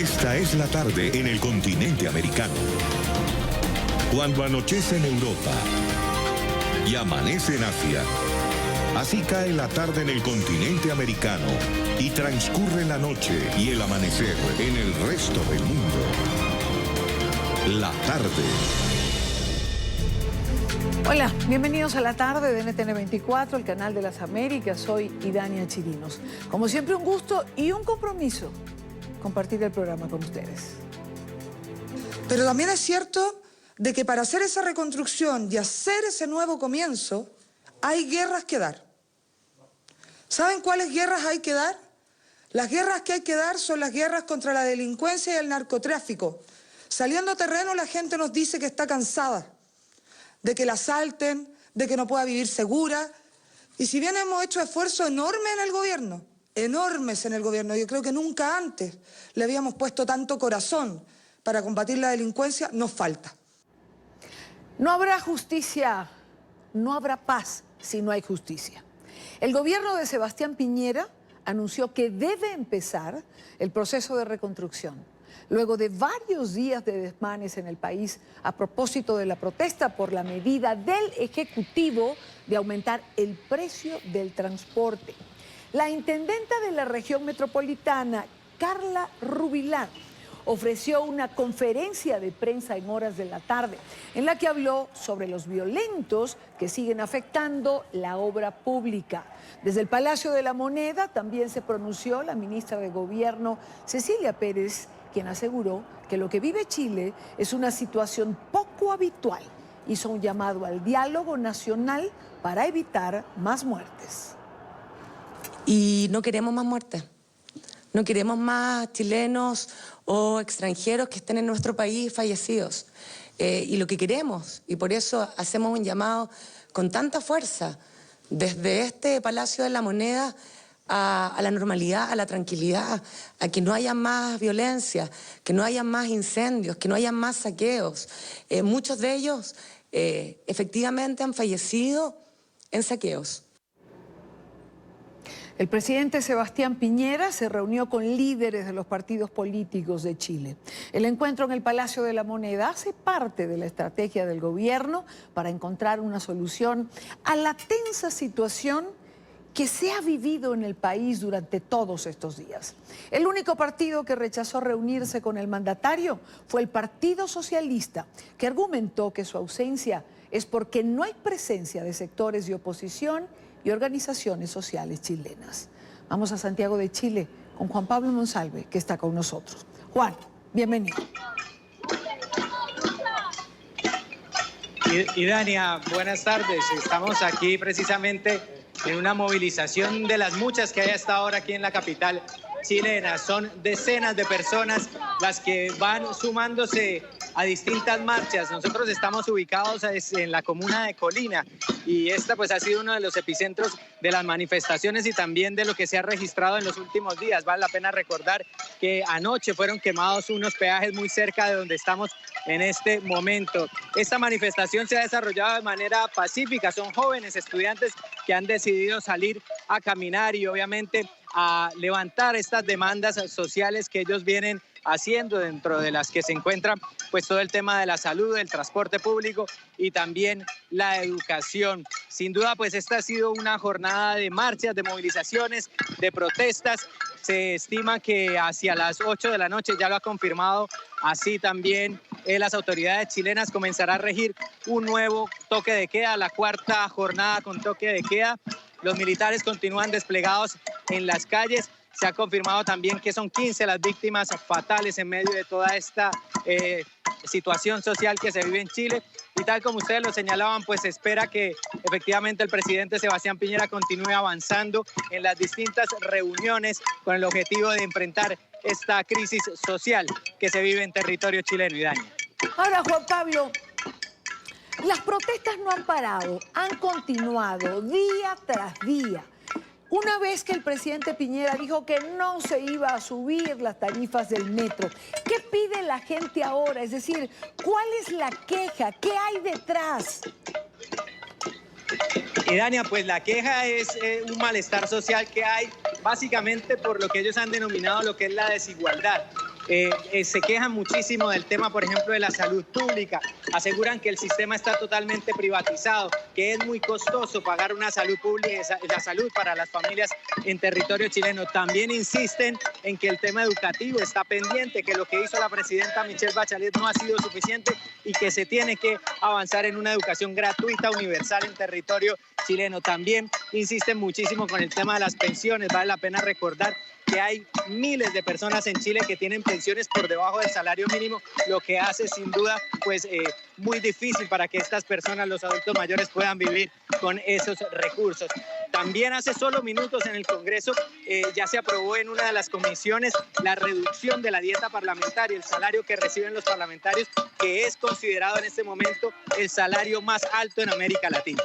Esta es la tarde en el continente americano. Cuando anochece en Europa y amanece en Asia, así cae la tarde en el continente americano y transcurre la noche y el amanecer en el resto del mundo. La tarde. Hola, bienvenidos a la tarde de NTN 24, el canal de las Américas. Soy Idania Chirinos. Como siempre, un gusto y un compromiso compartir el programa con ustedes. Pero también es cierto de que para hacer esa reconstrucción y hacer ese nuevo comienzo, hay guerras que dar. ¿Saben cuáles guerras hay que dar? Las guerras que hay que dar son las guerras contra la delincuencia y el narcotráfico. Saliendo a terreno, la gente nos dice que está cansada de que la asalten, de que no pueda vivir segura. Y si bien hemos hecho esfuerzos enormes en el gobierno, yo creo que nunca antes le habíamos puesto tanto corazón para combatir la delincuencia, nos falta. No habrá justicia, no habrá paz si no hay justicia. El gobierno de Sebastián Piñera anunció que debe empezar el proceso de reconstrucción, luego de varios días de desmanes en el país a propósito de la protesta por la medida del Ejecutivo de aumentar el precio del transporte. La intendenta de la región metropolitana, Carla Rubilar, ofreció una conferencia de prensa en horas de la tarde, en la que habló sobre los violentos que siguen afectando la obra pública. Desde el Palacio de la Moneda también se pronunció la ministra de Gobierno, Cecilia Pérez, quien aseguró que lo que vive Chile es una situación poco habitual. Hizo un llamado al diálogo nacional para evitar más muertes. Y no queremos más muertes, no queremos más chilenos o extranjeros que estén en nuestro país fallecidos. Y lo que queremos, y por eso hacemos un llamado con tanta fuerza desde este Palacio de la Moneda a la normalidad, a la tranquilidad, a que no haya más violencia, que no haya más incendios, que no haya más saqueos. Muchos de ellos efectivamente han fallecido en saqueos. El presidente Sebastián Piñera se reunió con líderes de los partidos políticos de Chile. El encuentro en el Palacio de la Moneda hace parte de la estrategia del gobierno para encontrar una solución a la tensa situación que se ha vivido en el país durante todos estos días. El único partido que rechazó reunirse con el mandatario fue el Partido Socialista, que argumentó que su ausencia es porque no hay presencia de sectores de oposición y organizaciones sociales chilenas. Vamos a Santiago de Chile con Juan Pablo Monsalve, que está con nosotros. Juan, bienvenido. Idania, buenas tardes. Estamos aquí precisamente en una movilización de las muchas que hay hasta ahora aquí en la capital chilena. Son decenas de personas las que van sumándose a distintas marchas. Nosotros estamos ubicados en la comuna de Colina y esta pues ha sido uno de los epicentros de las manifestaciones y también de lo que se ha registrado en los últimos días. Vale la pena recordar que anoche fueron quemados unos peajes muy cerca de donde estamos en este momento. Esta manifestación se ha desarrollado de manera pacífica. Son jóvenes estudiantes que han decidido salir a caminar y obviamente a levantar estas demandas sociales que ellos vienen haciendo, dentro de las que se encuentra pues todo el tema de la salud, el transporte público y también la educación. Sin duda pues esta ha sido una jornada de marchas, de movilizaciones, de protestas. Se estima que hacia las 8 de la noche, ya lo ha confirmado así también las autoridades chilenas, comenzará a regir un nuevo toque de queda, la cuarta jornada con toque de queda. Los militares continúan desplegados en las calles. Se ha confirmado también que son 15 las víctimas fatales en medio de toda esta situación social que se vive en Chile. Y tal como ustedes lo señalaban, pues se espera que efectivamente el presidente Sebastián Piñera continúe avanzando en las distintas reuniones con el objetivo de enfrentar esta crisis social que se vive en territorio chileno. Idania. Ahora, Juan Pablo, las protestas no han parado, han continuado día tras día. Una vez que el presidente Piñera dijo que no se iba a subir las tarifas del metro, ¿qué pide la gente ahora? Es decir, ¿cuál es la queja? ¿Qué hay detrás? Idania, pues la queja es un malestar social que hay básicamente por lo que ellos han denominado lo que es la desigualdad. se quejan muchísimo del tema, por ejemplo, de la salud pública. Aseguran que el sistema está totalmente privatizado, que es muy costoso pagar una salud pública, la salud para las familias en territorio chileno. También insisten en que el tema educativo está pendiente, que lo que hizo la presidenta Michelle Bachelet no ha sido suficiente y que se tiene que avanzar en una educación gratuita, universal en territorio chileno. También insisten muchísimo con el tema de las pensiones. Vale la pena recordar que hay miles de personas en Chile que tienen pensiones por debajo del salario mínimo, lo que hace sin duda pues muy difícil para que estas personas, los adultos mayores, puedan vivir con esos recursos. También hace solo minutos en el Congreso ya se aprobó en una de las comisiones la reducción de la dieta parlamentaria, el salario que reciben los parlamentarios, que es considerado en este momento el salario más alto en América Latina.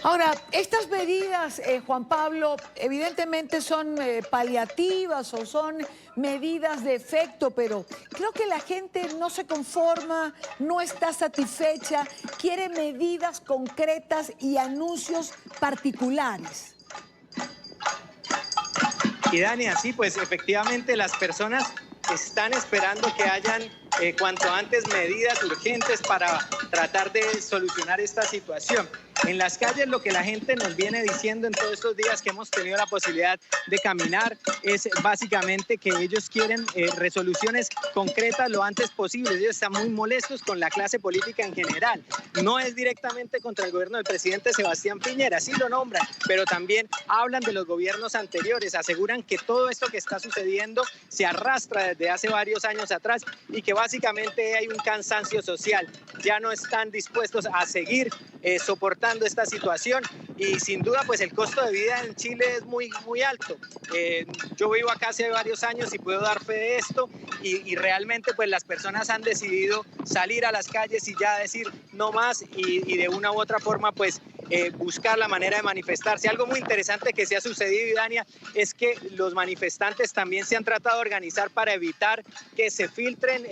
Ahora, estas medidas, Juan Pablo, evidentemente son paliativas o son medidas de efecto, pero creo que la gente no se conforma, no está satisfecha, quiere medidas concretas y anuncios particulares. Y Dania, sí, pues efectivamente las personas están esperando que hayan cuanto antes medidas urgentes para tratar de solucionar esta situación. En las calles lo que la gente nos viene diciendo en todos estos días que hemos tenido la posibilidad de caminar es básicamente que ellos quieren resoluciones concretas lo antes posible. Ellos están muy molestos con la clase política en general. No es directamente contra el gobierno del presidente Sebastián Piñera, sí lo nombran, pero también hablan de los gobiernos anteriores, aseguran que todo esto que está sucediendo se arrastra desde hace varios años atrás y que básicamente hay un cansancio social. Ya no están dispuestos a seguir soportando esta situación y sin duda pues el costo de vida en Chile es muy alto. Yo vivo acá hace varios años y puedo dar fe de esto y realmente pues las personas han decidido salir a las calles y ya decir no más y de una u otra forma pues buscar la manera de manifestarse. Algo muy interesante que se ha sucedido, Dania, es que los manifestantes también se han tratado de organizar para evitar que se filtren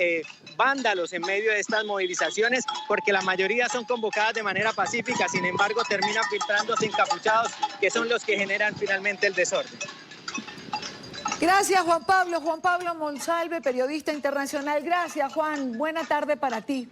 vándalos en medio de estas movilizaciones, porque la mayoría son convocadas de manera pacífica, sin embargo terminan filtrándose encapuchados, que son los que generan finalmente el desorden. Gracias, Juan Pablo. Juan Pablo Monsalve, periodista internacional. Gracias, Juan. Buena tarde para ti.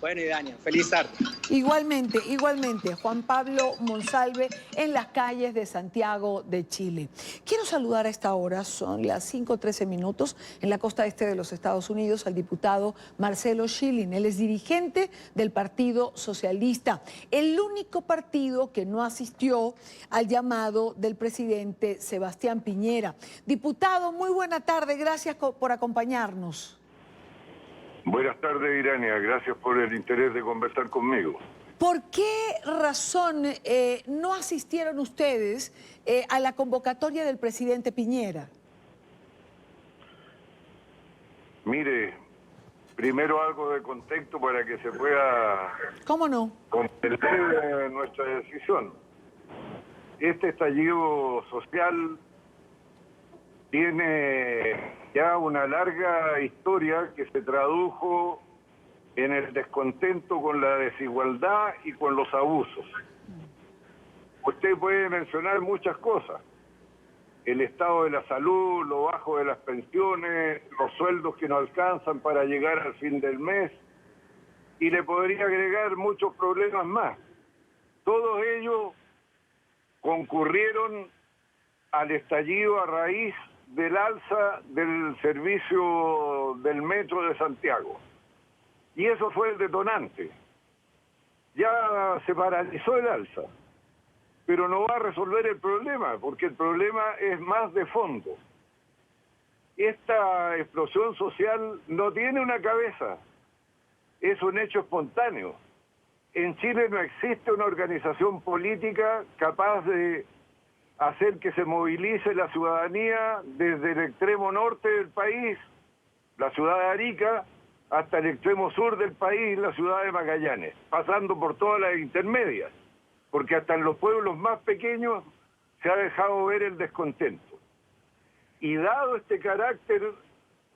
Bueno, y Dania, feliz tarde. Igualmente, Juan Pablo Monsalve en las calles de Santiago de Chile. Quiero saludar a esta hora, son las 5:13 minutos, en la costa este de los Estados Unidos, al diputado Marcelo Schilling. Él es dirigente del Partido Socialista, el único partido que no asistió al llamado del presidente Sebastián Piñera. Diputado, muy buena tarde, gracias por acompañarnos. Buenas tardes, Irania. Gracias por el interés de conversar conmigo. ¿Por qué razón no asistieron ustedes a la convocatoria del presidente Piñera? Mire, primero algo de contexto para que se pueda... ¿Cómo no? Comprender nuestra decisión. Este estallido social tiene ya una larga historia que se tradujo en el descontento con la desigualdad y con los abusos. Usted puede mencionar muchas cosas: el estado de la salud, lo bajo de las pensiones, los sueldos que no alcanzan para llegar al fin del mes, y le podría agregar muchos problemas más. Todos ellos concurrieron al estallido a raíz del alza del servicio del metro de Santiago. Y eso fue el detonante. Ya se paralizó el alza, pero no va a resolver el problema, porque el problema es más de fondo. Esta explosión social no tiene una cabeza, es un hecho espontáneo. En Chile no existe una organización política capaz de hacer que se movilice la ciudadanía desde el extremo norte del país, la ciudad de Arica, hasta el extremo sur del país, la ciudad de Magallanes, pasando por todas las intermedias, porque hasta en los pueblos más pequeños se ha dejado ver el descontento. Y dado este carácter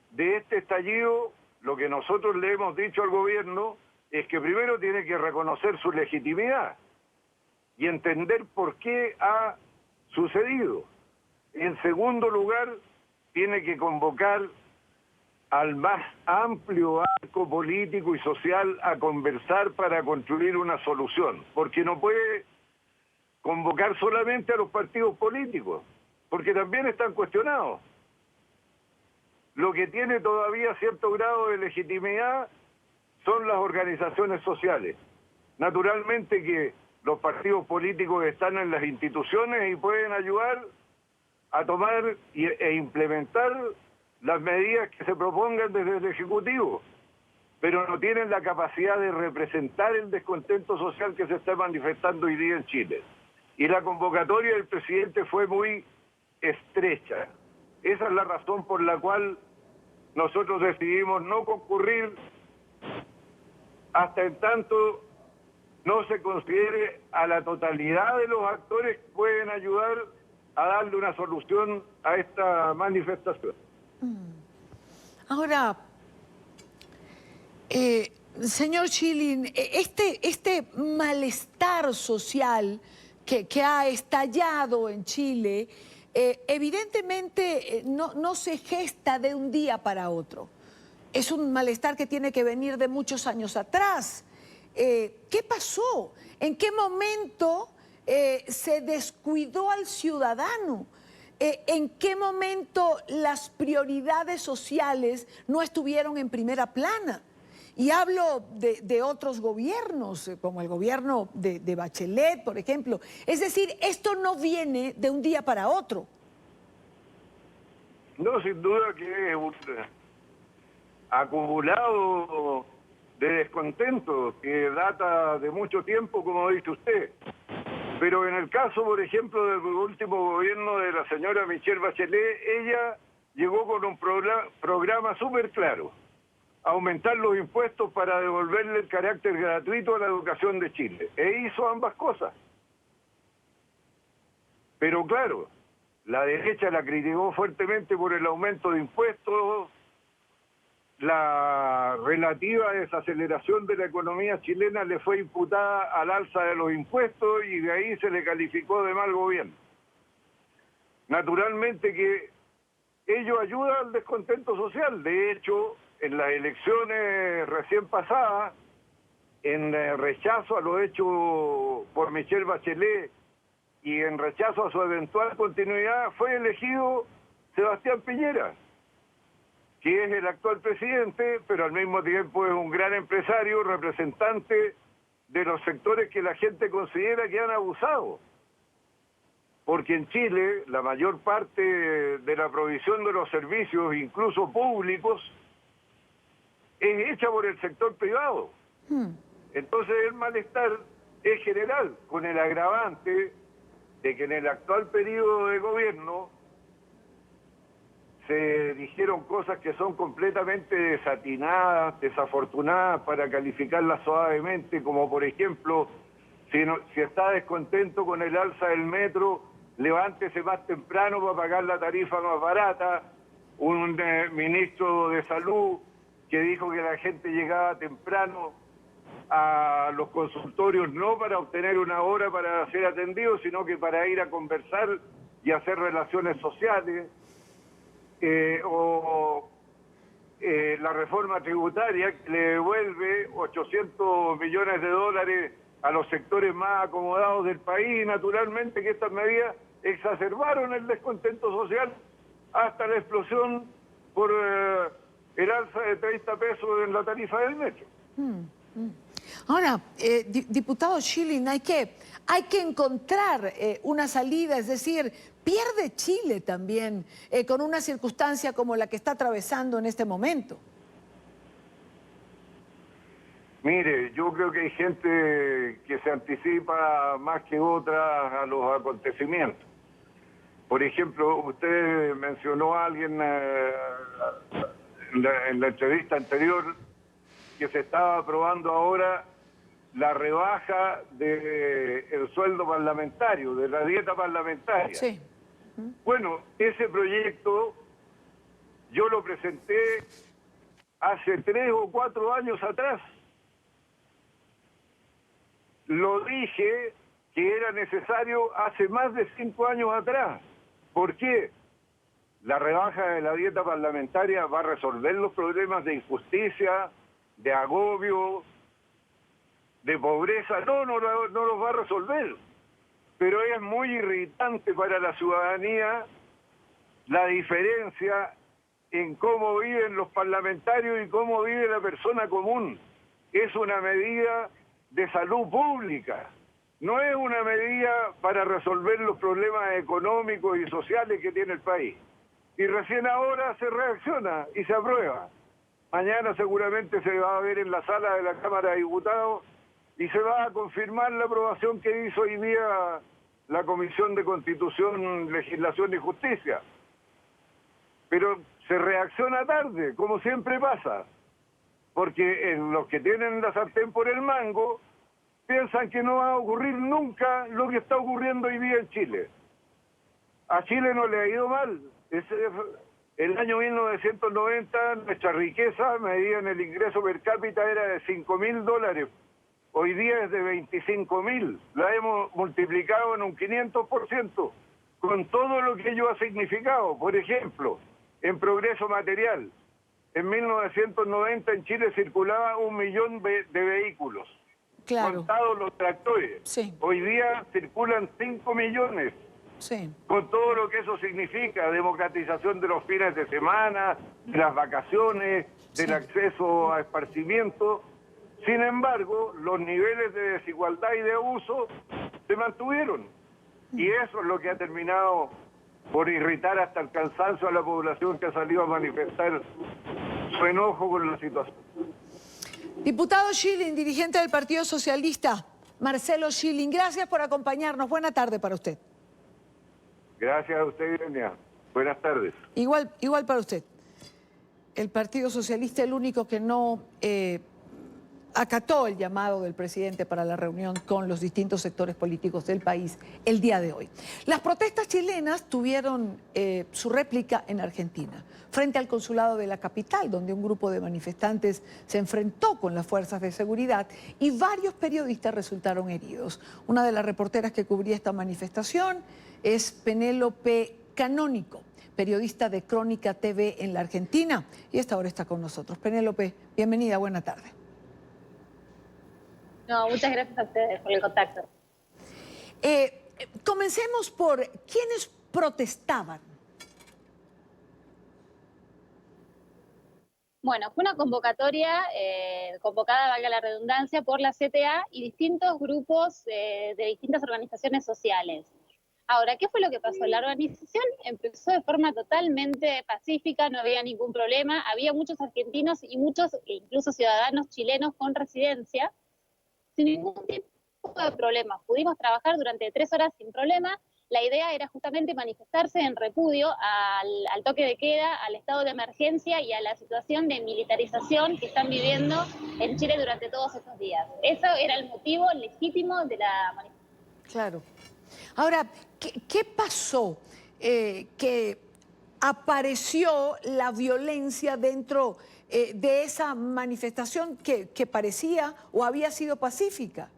de este estallido, lo que nosotros le hemos dicho al gobierno es que primero tiene que reconocer su legitimidad y entender por qué ha sucedido. En segundo lugar, tiene que convocar al más amplio arco político y social a conversar para construir una solución, porque no puede convocar solamente a los partidos políticos, porque también están cuestionados. Lo que tiene todavía cierto grado de legitimidad son las organizaciones sociales. Naturalmente que los partidos políticos están en las instituciones y pueden ayudar a tomar e implementar las medidas que se propongan desde el Ejecutivo, pero no tienen la capacidad de representar el descontento social que se está manifestando hoy día en Chile. Y la convocatoria del presidente fue muy estrecha. Esa es la razón por la cual nosotros decidimos no concurrir hasta en tanto no se considere a la totalidad de los actores que pueden ayudar a darle una solución a esta manifestación. Ahora, señor Schilling, este malestar social que ha estallado en Chile, evidentemente no se gesta de un día para otro. Es un malestar que tiene que venir de muchos años atrás. ¿Qué pasó? ¿En qué momento se descuidó al ciudadano? ¿En qué momento las prioridades sociales no estuvieron en primera plana? Y hablo de otros gobiernos, como el gobierno de Bachelet, por ejemplo. Es decir, esto no viene de un día para otro. No, sin duda que es un acumulado de descontento que data de mucho tiempo, como dice usted. Pero en el caso, por ejemplo, del último gobierno de la señora Michelle Bachelet, ella llegó con un programa súper claro: aumentar los impuestos para devolverle el carácter gratuito a la educación de Chile. E hizo ambas cosas. Pero claro, la derecha la criticó fuertemente por el aumento de impuestos, la relativa desaceleración de la economía chilena le fue imputada al alza de los impuestos y de ahí se le calificó de mal gobierno. Naturalmente que ello ayuda al descontento social. De hecho, en las elecciones recién pasadas, en rechazo a lo hecho por Michelle Bachelet y en rechazo a su eventual continuidad, fue elegido Sebastián Piñera, que es el actual presidente, pero al mismo tiempo es un gran empresario, representante de los sectores que la gente considera que han abusado. Porque en Chile la mayor parte de la provisión de los servicios, incluso públicos, es hecha por el sector privado. Entonces el malestar es general, con el agravante de que en el actual periodo de gobierno se dijeron cosas que son completamente desatinadas, desafortunadas, para calificarlas suavemente, como por ejemplo, si está descontento con el alza del metro, levántese más temprano para pagar la tarifa más barata. Un ministro de Salud que dijo que la gente llegaba temprano a los consultorios no para obtener una hora para ser atendido, sino que para ir a conversar y hacer relaciones sociales. La reforma tributaria que le devuelve 800 millones de dólares a los sectores más acomodados del país. Naturalmente que estas medidas exacerbaron el descontento social hasta la explosión por el alza de 30 pesos en la tarifa del metro. Ahora, diputado Schilling, hay que encontrar una salida, es decir, pierde Chile también con una circunstancia como la que está atravesando en este momento. Mire, yo creo que hay gente que se anticipa más que otras a los acontecimientos. Por ejemplo, usted mencionó a alguien en la entrevista anterior que se estaba aprobando ahora la rebaja del sueldo parlamentario, de la dieta parlamentaria. Sí. Bueno, ese proyecto yo lo presenté hace 3 o 4 años atrás. Lo dije que era necesario hace más de 5 años atrás. ¿Por qué? la rebaja de la dieta parlamentaria va a resolver los problemas de injusticia, de agobio, de pobreza. No los va a resolver. Pero es muy irritante para la ciudadanía la diferencia en cómo viven los parlamentarios y cómo vive la persona común. Es una medida de salud pública, no es una medida para resolver los problemas económicos y sociales que tiene el país. Y recién ahora se reacciona y se aprueba. Mañana seguramente se va a ver en la sala de la Cámara de Diputados y se va a confirmar la aprobación que hizo hoy día la Comisión de Constitución, Legislación y Justicia. Pero se reacciona tarde, como siempre pasa, porque en los que tienen la sartén por el mango piensan que no va a ocurrir nunca lo que está ocurriendo hoy día en Chile. A Chile no le ha ido mal. El año 1990 nuestra riqueza medida en el ingreso per cápita era de $5.000. Hoy día es de 25.000. La hemos multiplicado en un 500%, con todo lo que ello ha significado. Por ejemplo, en progreso material, en 1990 en Chile circulaba 1 millón de vehículos, Claro. contados los tractores. Sí. Hoy día circulan 5 millones. Sí. Con todo lo que eso significa, democratización de los fines de semana, de las vacaciones, del acceso a esparcimiento. Sin embargo, los niveles de desigualdad y de abuso se mantuvieron. Y eso es lo que ha terminado por irritar hasta el cansancio a la población que ha salido a manifestar su enojo con la situación. Diputado Schilling, dirigente del Partido Socialista, Marcelo Schilling, gracias por acompañarnos. Buena tarde para usted. Gracias a usted, Irenia. Buenas tardes. Igual para usted. El Partido Socialista, el único que no acató el llamado del presidente para la reunión con los distintos sectores políticos del país el día de hoy. Las protestas chilenas tuvieron su réplica en Argentina, frente al consulado de la capital, donde un grupo de manifestantes se enfrentó con las fuerzas de seguridad y varios periodistas resultaron heridos. Una de las reporteras que cubría esta manifestación es Penélope Canónico, periodista de Crónica TV en la Argentina, y esta hora está con nosotros. Penélope, bienvenida, buena tarde. No, muchas gracias a ustedes por el contacto. Comencemos por quiénes protestaban. Bueno, fue una convocatoria convocada, valga la redundancia, por la CTA y distintos grupos de distintas organizaciones sociales. Ahora, ¿qué fue lo que pasó? La organización empezó de forma totalmente pacífica, no había ningún problema, había muchos argentinos y muchos, incluso ciudadanos chilenos con residencia, sin ningún tipo de problemas. Pudimos trabajar durante 3 horas sin problema. La idea era justamente manifestarse en repudio al toque de queda, al estado de emergencia y a la situación de militarización que están viviendo en Chile durante todos estos días. Eso era el motivo legítimo de la manifestación. Claro. Ahora, ¿qué pasó? Que apareció la violencia dentro de esa manifestación que parecía o había sido pacífica.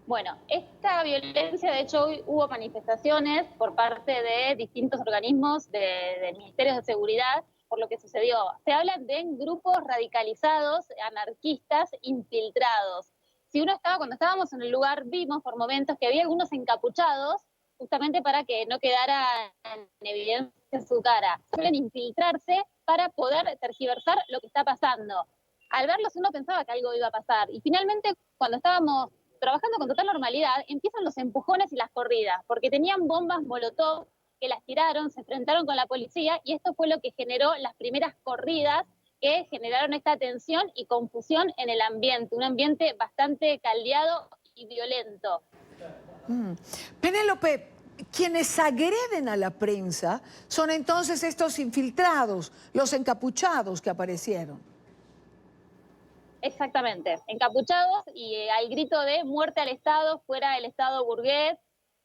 Bueno, esta violencia, de hecho, hoy hubo manifestaciones por parte de distintos organismos del Ministerio de Seguridad por lo que sucedió. Se habla de grupos radicalizados, anarquistas, infiltrados. Cuando estábamos en el lugar, vimos por momentos que había algunos encapuchados, justamente para que no quedara en evidencia su cara. Suelen infiltrarse para poder tergiversar lo que está pasando. Al verlos uno pensaba que algo iba a pasar. Y finalmente, cuando estábamos trabajando con total normalidad, empiezan los empujones y las corridas, porque tenían bombas molotov que las tiraron, se enfrentaron con la policía, y esto fue lo que generó las primeras corridas que generaron esta tensión y confusión en el ambiente, un ambiente bastante caldeado y violento. Penélope, quienes agreden a la prensa son entonces estos infiltrados, los encapuchados que aparecieron. Exactamente, encapuchados y al grito de muerte al Estado, fuera el Estado burgués,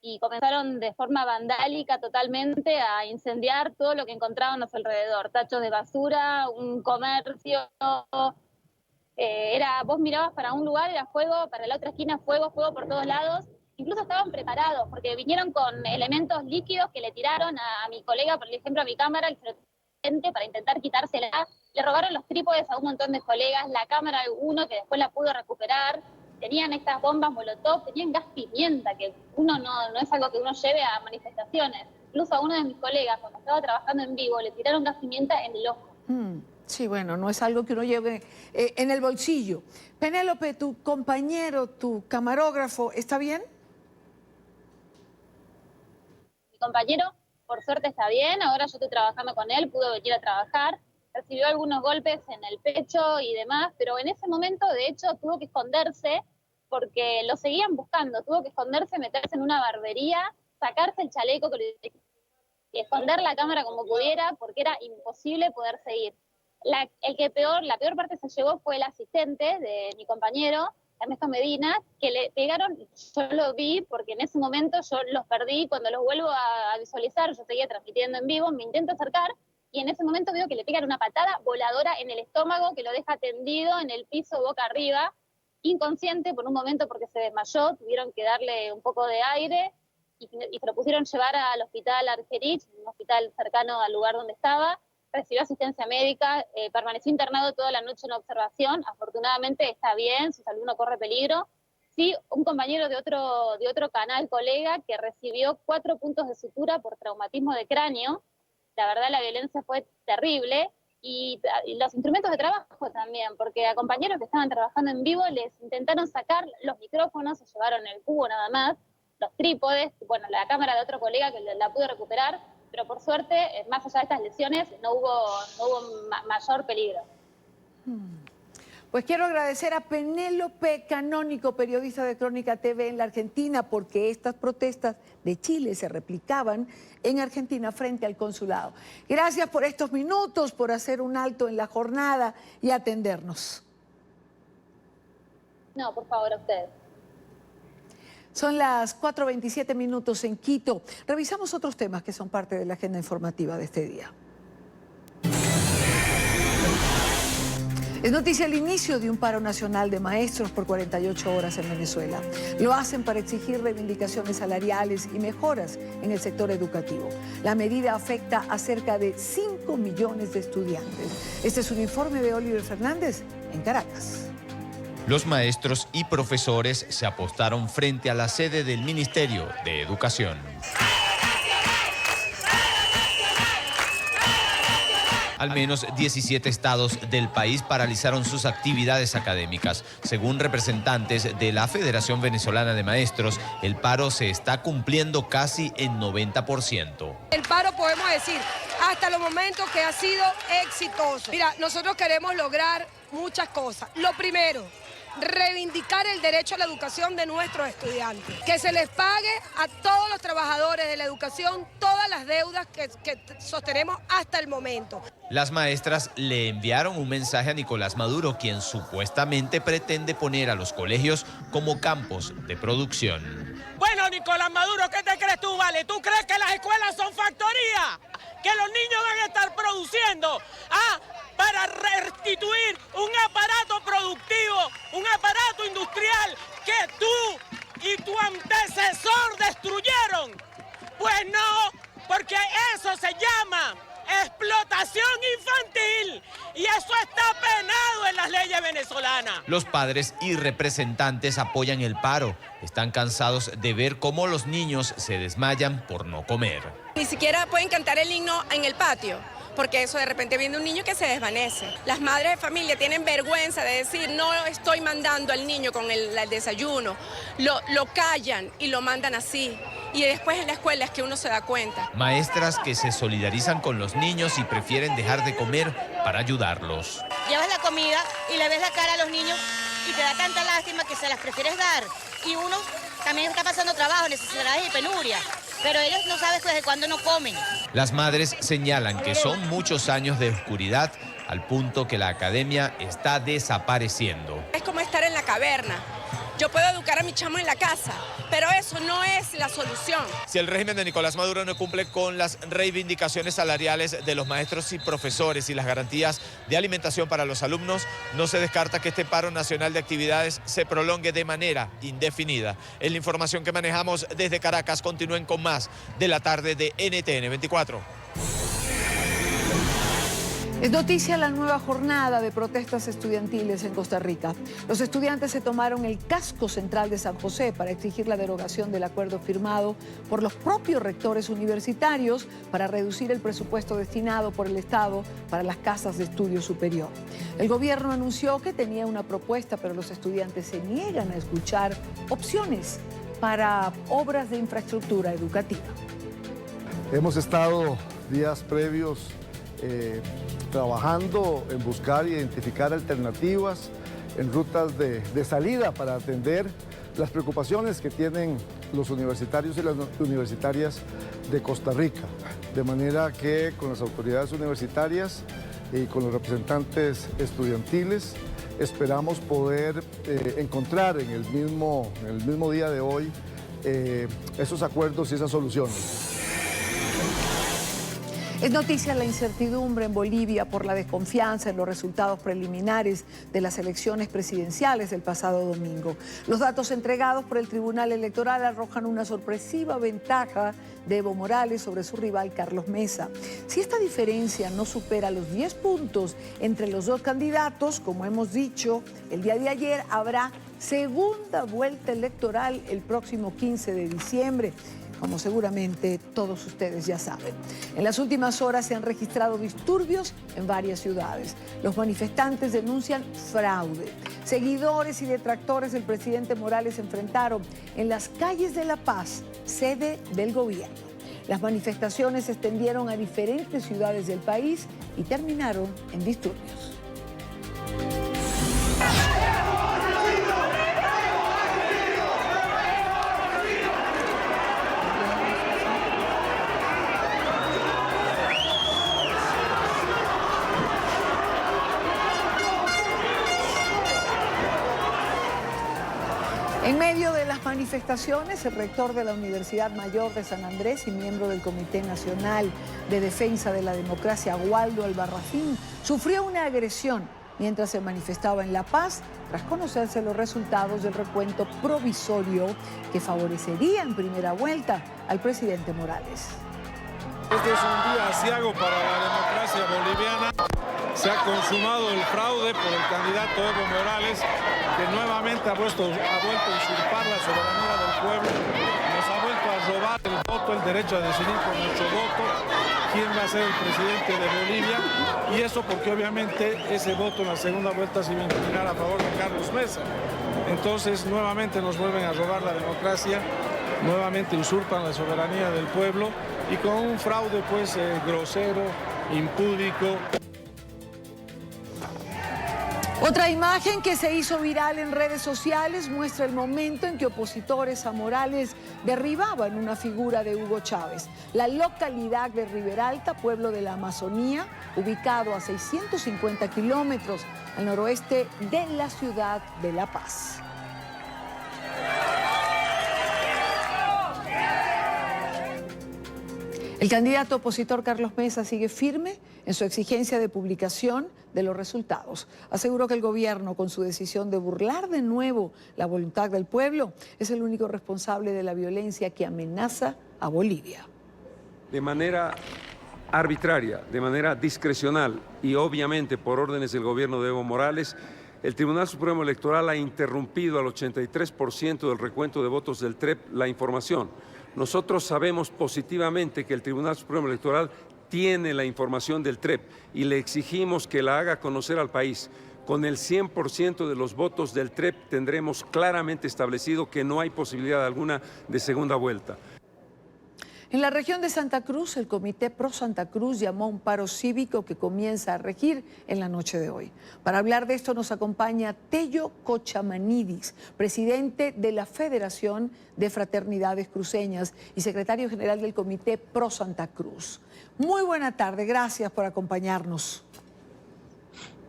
y comenzaron de forma vandálica totalmente a incendiar todo lo que encontraban a su alrededor, tachos de basura, un comercio, vos mirabas para un lugar, era fuego, para la otra esquina fuego, fuego por todos lados, incluso estaban preparados, porque vinieron con elementos líquidos que le tiraron a mi colega, por ejemplo a mi cámara, para intentar quitársela. Le robaron los trípodes a un montón de colegas, la cámara a alguno que después la pudo recuperar. Tenían estas bombas molotov, tenían gas pimienta, que uno no es algo que uno lleve a manifestaciones. Incluso a uno de mis colegas, cuando estaba trabajando en vivo, le tiraron gas pimienta en el ojo. Sí, bueno, no es algo que uno lleve en el bolsillo. Penélope, tu compañero, tu camarógrafo, ¿está bien? Mi compañero, por suerte, está bien. Ahora yo estoy trabajando con él, pudo venir a trabajar. Recibió algunos golpes en el pecho y demás, pero en ese momento, de hecho, tuvo que esconderse porque lo seguían buscando. Tuvo que esconderse, meterse en una barbería, sacarse el chaleco y esconder la cámara como pudiera porque era imposible poder seguir. La peor parte se llevó fue el asistente de mi compañero, Ernesto Medina, que le pegaron. Yo lo vi porque en ese momento yo los perdí. Cuando los vuelvo a visualizar, yo seguía transmitiendo en vivo, me intento acercar y en ese momento veo que le pegan una patada voladora en el estómago que lo deja tendido en el piso boca arriba, inconsciente por un momento porque se desmayó, tuvieron que darle un poco de aire y se lo pusieron llevar al hospital Argerich, un hospital cercano al lugar donde estaba. Recibió asistencia médica, permaneció internado toda la noche en observación. Afortunadamente está bien, su salud no corre peligro. Sí, un compañero de otro canal, colega, que recibió 4 puntos de sutura por traumatismo de cráneo. La verdad, la violencia fue terrible. Y los instrumentos de trabajo también, porque a compañeros que estaban trabajando en vivo les intentaron sacar los micrófonos, se llevaron el cubo nada más, los trípodes, bueno, la cámara de otro colega que la pudo recuperar, pero por suerte, más allá de estas lesiones, no hubo mayor peligro. Pues quiero agradecer a Penélope Canónico, periodista de Crónica TV en la Argentina, porque estas protestas de Chile se replicaban en Argentina frente al consulado. Gracias por estos minutos, por hacer un alto en la jornada y atendernos. No, por favor, a ustedes. Son las 4:27 minutos en Quito. Revisamos otros temas que son parte de la agenda informativa de este día. Es noticia el inicio de un paro nacional de maestros por 48 horas en Venezuela. Lo hacen para exigir reivindicaciones salariales y mejoras en el sector educativo. La medida afecta a cerca de 5 millones de estudiantes. Este es un informe de Oliver Fernández en Caracas. Los maestros y profesores se apostaron frente a la sede del Ministerio de Educación. Al menos 17 estados del país paralizaron sus actividades académicas. Según representantes de la Federación Venezolana de Maestros, el paro se está cumpliendo casi en 90%. El paro, podemos decir, hasta los momentos que ha sido exitoso. Mira, nosotros queremos lograr muchas cosas. Lo primero, reivindicar el derecho a la educación de nuestros estudiantes. Que se les pague a todos los trabajadores de la educación todas las deudas que sostenemos hasta el momento. Las maestras le enviaron un mensaje a Nicolás Maduro, quien supuestamente pretende poner a los colegios como campos de producción. Bueno, Nicolás Maduro, ¿qué te crees tú, vale? ¿Tú crees que las escuelas son factorías? ¿Que los niños van a estar produciendo? Para restituir un aparato productivo, un aparato industrial que tú y tu antecesor destruyeron. Pues no, porque eso se llama explotación infantil y eso está penado en las leyes venezolanas. Los padres y representantes apoyan el paro. Están cansados de ver cómo los niños se desmayan por no comer. Ni siquiera pueden cantar el himno en el patio, porque eso de repente viene un niño que se desvanece. Las madres de familia tienen vergüenza de decir, no estoy mandando al niño con el desayuno. Lo callan y lo mandan así. Y después en la escuela es que uno se da cuenta. Maestras que se solidarizan con los niños y prefieren dejar de comer para ayudarlos. Llevas la comida y le ves la cara a los niños y te da tanta lástima que se las prefieres dar. Y uno también está pasando trabajo, necesidades y penuria. Pero ellos no saben desde cuándo no comen. Las madres señalan que son muchos años de oscuridad al punto que la academia está desapareciendo. Es como estar en la caverna. yo puedo educar a mi chamo en la casa, pero eso no es la solución. Si el régimen de Nicolás Maduro no cumple con las reivindicaciones salariales de los maestros y profesores y las garantías de alimentación para los alumnos, no se descarta que este paro nacional de actividades se prolongue de manera indefinida. Es la información que manejamos desde Caracas. Continúen con más de la tarde de NTN 24. Es noticia la nueva jornada de protestas estudiantiles en Costa Rica. Los estudiantes se tomaron el casco central de San José para exigir la derogación del acuerdo firmado por los propios rectores universitarios para reducir el presupuesto destinado por el Estado para las casas de estudio superior. El gobierno anunció que tenía una propuesta, pero los estudiantes se niegan a escuchar opciones para obras de infraestructura educativa. Hemos estado días previos trabajando en buscar e identificar alternativas en rutas de salida para atender las preocupaciones que tienen los universitarios y las universitarias de Costa Rica. De manera que con las autoridades universitarias y con los representantes estudiantiles esperamos poder encontrar en el mismo día de hoy esos acuerdos y esas soluciones. Es noticia la incertidumbre en Bolivia por la desconfianza en los resultados preliminares de las elecciones presidenciales del pasado domingo. Los datos entregados por el Tribunal Electoral arrojan una sorpresiva ventaja de Evo Morales sobre su rival Carlos Mesa. Si esta diferencia no supera los 10 puntos entre los dos candidatos, como hemos dicho, el día de ayer habrá segunda vuelta electoral el próximo 15 de diciembre. Como seguramente todos ustedes ya saben. En las últimas horas se han registrado disturbios en varias ciudades. Los manifestantes denuncian fraude. Seguidores y detractores del presidente Morales se enfrentaron en las calles de La Paz, sede del gobierno. Las manifestaciones se extendieron a diferentes ciudades del país y terminaron en disturbios. En medio de las manifestaciones, el rector de la Universidad Mayor de San Andrés y miembro del Comité Nacional de Defensa de la Democracia, Waldo Albarracín, sufrió una agresión mientras se manifestaba en La Paz, tras conocerse los resultados del recuento provisorio que favorecería en primera vuelta al presidente Morales. Este es un día aciago para la democracia boliviana. Se ha consumado el fraude por el candidato Evo Morales, que nuevamente ha vuelto a usurpar la soberanía del pueblo, nos ha vuelto a robar el voto, el derecho a decidir con nuestro voto quién va a ser el presidente de Bolivia, y eso porque obviamente ese voto en la segunda vuelta se iba a inclinar a favor de Carlos Mesa. Entonces nuevamente nos vuelven a robar la democracia, nuevamente usurpan la soberanía del pueblo y con un fraude pues grosero, impúdico. Otra imagen que se hizo viral en redes sociales muestra el momento en que opositores a Morales derribaban una figura de Hugo Chávez. La localidad de Riberalta, pueblo de la Amazonía, ubicado a 650 kilómetros al noroeste de la ciudad de La Paz. El candidato opositor Carlos Mesa sigue firme en su exigencia de publicación de los resultados. Aseguró que el gobierno, con su decisión de burlar de nuevo la voluntad del pueblo, es el único responsable de la violencia que amenaza a Bolivia. De manera arbitraria, de manera discrecional y obviamente por órdenes del gobierno de Evo Morales, el Tribunal Supremo Electoral ha interrumpido al 83% del recuento de votos del TREP la información. Nosotros sabemos positivamente que el Tribunal Supremo Electoral tiene la información del TREP y le exigimos que la haga conocer al país. Con el 100% de los votos del TREP tendremos claramente establecido que no hay posibilidad alguna de segunda vuelta. En la región de Santa Cruz, el Comité Pro Santa Cruz llamó a un paro cívico que comienza a regir en la noche de hoy. Para hablar de esto nos acompaña Tello Cochamanidis, presidente de la Federación de Fraternidades Cruceñas y secretario general del Comité Pro Santa Cruz. Muy buena tarde, gracias por acompañarnos.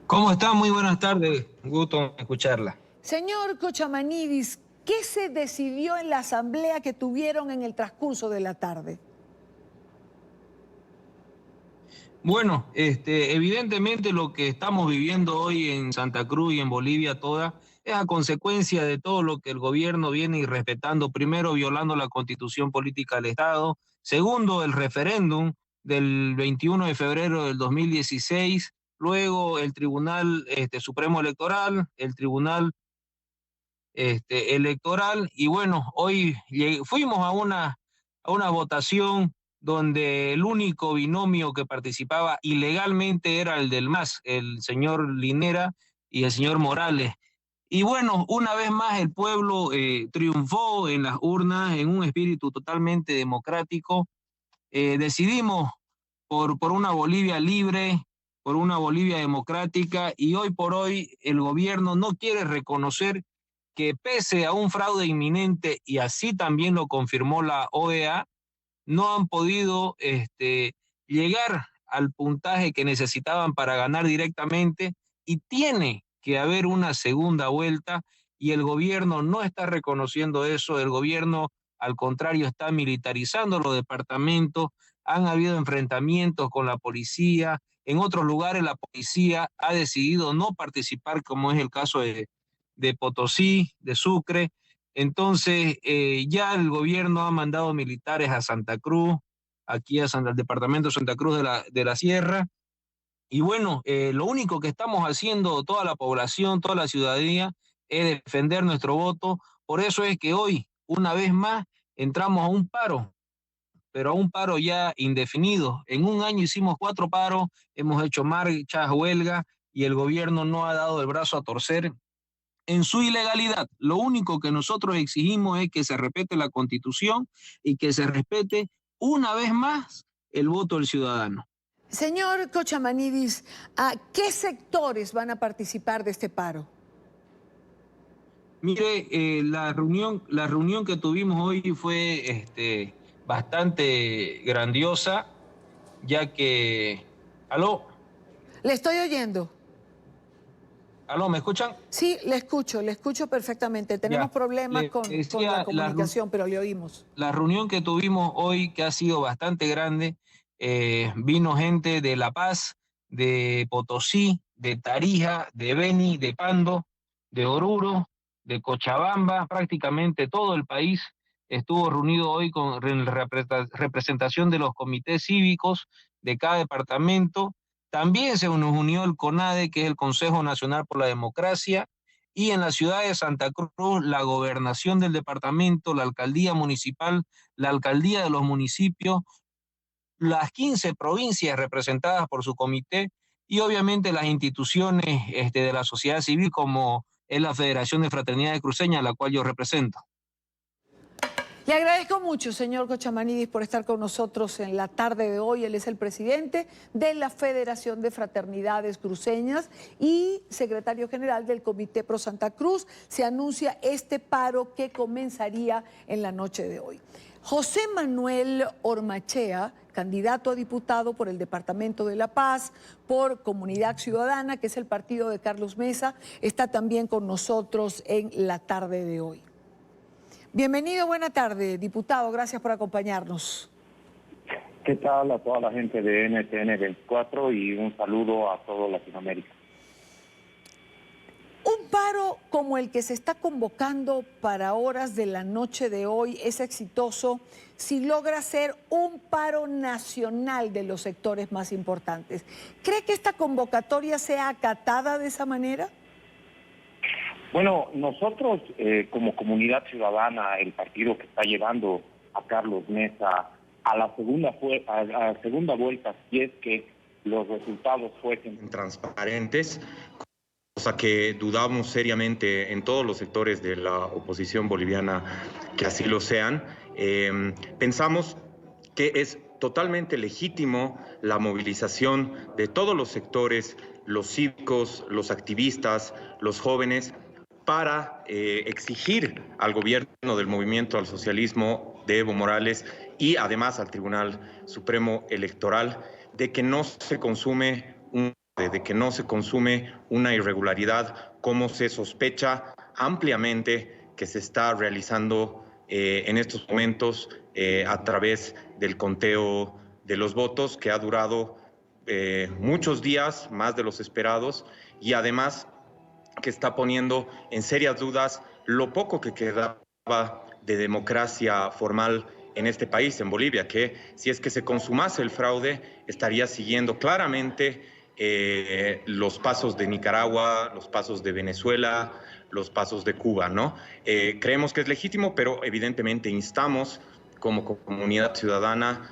¿Cómo está? Muy buenas tardes, un gusto escucharla. Señor Kochamanidis, ¿qué se decidió en la asamblea que tuvieron en el transcurso de la tarde? Bueno, evidentemente lo que estamos viviendo hoy en Santa Cruz y en Bolivia toda es a consecuencia de todo lo que el gobierno viene irrespetando. Primero, violando la Constitución Política del Estado. Segundo, el referéndum del 21 de febrero del 2016. Luego, el Tribunal Supremo Electoral, el Tribunal Electoral. Y bueno, hoy fuimos a una votación donde el único binomio que participaba ilegalmente era el del MAS, el señor Linera y el señor Morales. Y bueno, una vez más el pueblo triunfó en las urnas en un espíritu totalmente democrático. Decidimos por una Bolivia libre, por una Bolivia democrática, y hoy por hoy el gobierno no quiere reconocer que pese a un fraude inminente, y así también lo confirmó la OEA, no han podido llegar al puntaje que necesitaban para ganar directamente, y tiene que haber una segunda vuelta, y el gobierno no está reconociendo eso. El gobierno, al contrario, está militarizando los departamentos. Han habido enfrentamientos con la policía. En otros lugares la policía ha decidido no participar, como es el caso de Potosí, de Sucre. Entonces, ya el gobierno ha mandado militares a Santa Cruz, aquí al departamento de Santa Cruz de la Sierra. Y bueno, lo único que estamos haciendo toda la población, toda la ciudadanía, es defender nuestro voto. Por eso es que hoy, una vez más, entramos a un paro, pero a un paro ya indefinido. En un año hicimos 4 paros, hemos hecho marchas, huelgas, y el gobierno no ha dado el brazo a torcer en su ilegalidad. Lo único que nosotros exigimos es que se respete la Constitución y que se respete una vez más el voto del ciudadano. Señor Kochamanidis, ¿a qué sectores van a participar de este paro? Mire, la reunión que tuvimos hoy fue bastante grandiosa, ya que... ¿Aló? Le estoy oyendo. ¿Aló, me escuchan? Sí, le escucho perfectamente. Tenemos problemas con la comunicación, pero le oímos. La reunión que tuvimos hoy, que ha sido bastante grande, vino gente de La Paz, de Potosí, de Tarija, de Beni, de Pando, de Oruro, de Cochabamba. Prácticamente todo el país estuvo reunido hoy con representación de los comités cívicos de cada departamento. También se nos unió el CONADE, que es el Consejo Nacional por la Democracia, y en la ciudad de Santa Cruz, la gobernación del departamento, la alcaldía municipal, la alcaldía de los municipios, las 15 provincias representadas por su comité, y obviamente las instituciones de la sociedad civil, como es la Federación de Fraternidades Cruceñas, a la cual yo represento. Le agradezco mucho, señor Kochamanidis, por estar con nosotros en la tarde de hoy. Él es el presidente de la Federación de Fraternidades Cruceñas y secretario general del Comité Pro Santa Cruz. Se anuncia este paro que comenzaría en la noche de hoy. José Manuel Ormachea, candidato a diputado por el Departamento de La Paz, por Comunidad Ciudadana, que es el partido de Carlos Mesa, está también con nosotros en la tarde de hoy. Bienvenido, buena tarde, diputado, gracias por acompañarnos. ¿Qué tal a toda la gente de NTN 24 y un saludo a todo Latinoamérica? Un paro como el que se está convocando para horas de la noche de hoy es exitoso si logra ser un paro nacional de los sectores más importantes. ¿Cree que esta convocatoria sea acatada de esa manera? Bueno, nosotros como Comunidad Ciudadana, el partido que está llevando a Carlos Mesa a la segunda vuelta, si es que los resultados fuesen transparentes, cosa que dudamos seriamente en todos los sectores de la oposición boliviana que así lo sean. Pensamos que es totalmente legítimo la movilización de todos los sectores, los cívicos, los activistas, los jóvenes, para exigir al gobierno del Movimiento al Socialismo de Evo Morales y además al Tribunal Supremo Electoral de que no se consume una irregularidad como se sospecha ampliamente que se está realizando en estos momentos a través del conteo de los votos, que ha durado muchos días, más de los esperados, y además que está poniendo en serias dudas lo poco que quedaba de democracia formal en este país, en Bolivia, que si es que se consumase el fraude, estaría siguiendo claramente los pasos de Nicaragua, los pasos de Venezuela, los pasos de Cuba, ¿no? Creemos que es legítimo, pero evidentemente instamos como comunidad ciudadana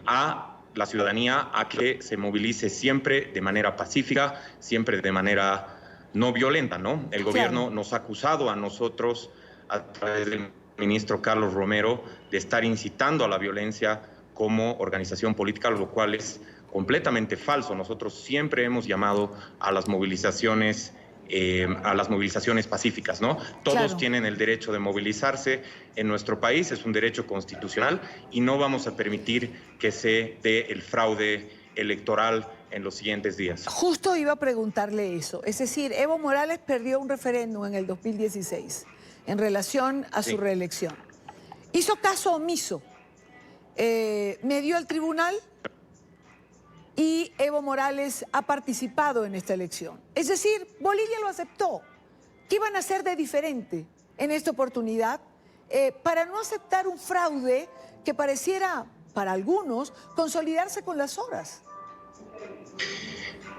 a la ciudadanía a que se movilice siempre de manera pacífica, siempre de manera no violenta, ¿no? El gobierno nos ha acusado a nosotros, a través del ministro Carlos Romero, de estar incitando a la violencia como organización política, lo cual es completamente falso. Nosotros siempre hemos llamado a las movilizaciones pacíficas, ¿no? Todos tienen el derecho de movilizarse en nuestro país, es un derecho constitucional y no vamos a permitir que se dé el fraude electoral en los siguientes días. Justo iba a preguntarle eso. Es decir, Evo Morales perdió un referéndum en el 2016 en relación a su reelección. Hizo caso omiso. Medió al tribunal y Evo Morales ha participado en esta elección. Es decir, Bolivia lo aceptó. ¿Qué iban a hacer de diferente en esta oportunidad para no aceptar un fraude que pareciera, para algunos, consolidarse con las horas?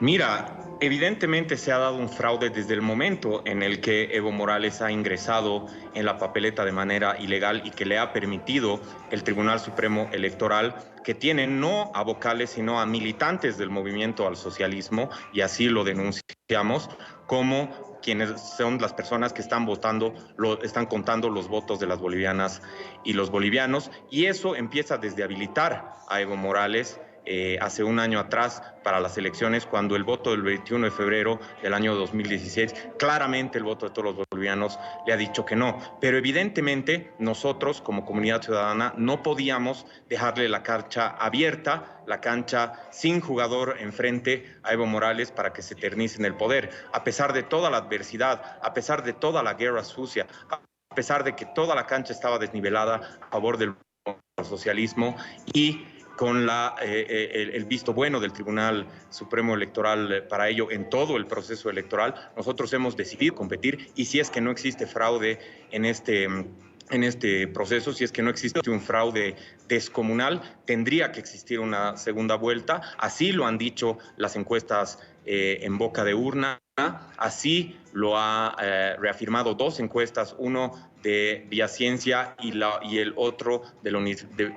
Mira, evidentemente se ha dado un fraude desde el momento en el que Evo Morales ha ingresado en la papeleta de manera ilegal y que le ha permitido el Tribunal Supremo Electoral, que tiene no a vocales sino a militantes del movimiento al socialismo, y así lo denunciamos, como quienes son las personas que están votando, están contando los votos de las bolivianas y los bolivianos, y eso empieza desde habilitar a Evo Morales hace un año atrás para las elecciones, cuando el voto del 21 de febrero del año 2016, claramente el voto de todos los bolivianos le ha dicho que no. Pero evidentemente nosotros como comunidad ciudadana no podíamos dejarle la cancha abierta, la cancha sin jugador enfrente a Evo Morales para que se eternice en el poder. A pesar de toda la adversidad, a pesar de toda la guerra sucia, a pesar de que toda la cancha estaba desnivelada a favor del socialismo y con el visto bueno del Tribunal Supremo Electoral para ello en todo el proceso electoral, nosotros hemos decidido competir, y si es que no existe fraude en este proceso, si es que no existe un fraude descomunal, tendría que existir una segunda vuelta. Así lo han dicho las encuestas en boca de urna, así lo ha reafirmado dos encuestas, uno de Viaciencia y el otro de la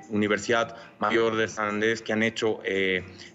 Universidad Mayor de San Andrés, que han hecho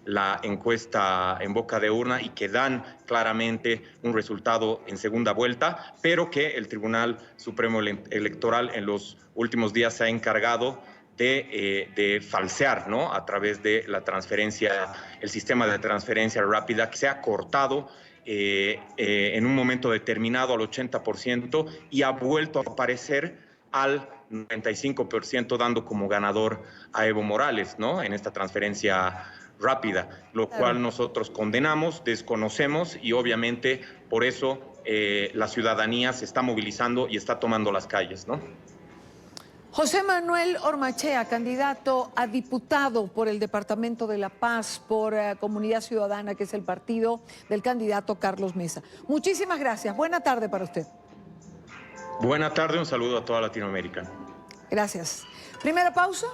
la encuesta en boca de urna y que dan claramente un resultado en segunda vuelta, pero que el Tribunal Supremo Electoral en los últimos días se ha encargado de falsear, ¿no? A través de la transferencia, el sistema de transferencia rápida, que se ha cortado en un momento determinado al 80% y ha vuelto a aparecer al 95%, dando como ganador a Evo Morales, ¿no? En esta transferencia rápida, lo cual nosotros condenamos, desconocemos, y obviamente por eso la ciudadanía se está movilizando y está tomando las calles, ¿no? José Manuel Ormachea, candidato a diputado por el Departamento de La Paz, por Comunidad Ciudadana, que es el partido del candidato Carlos Mesa. Muchísimas gracias. Buena tarde para usted. Buena tarde, un saludo a toda Latinoamérica. Gracias. Primera pausa.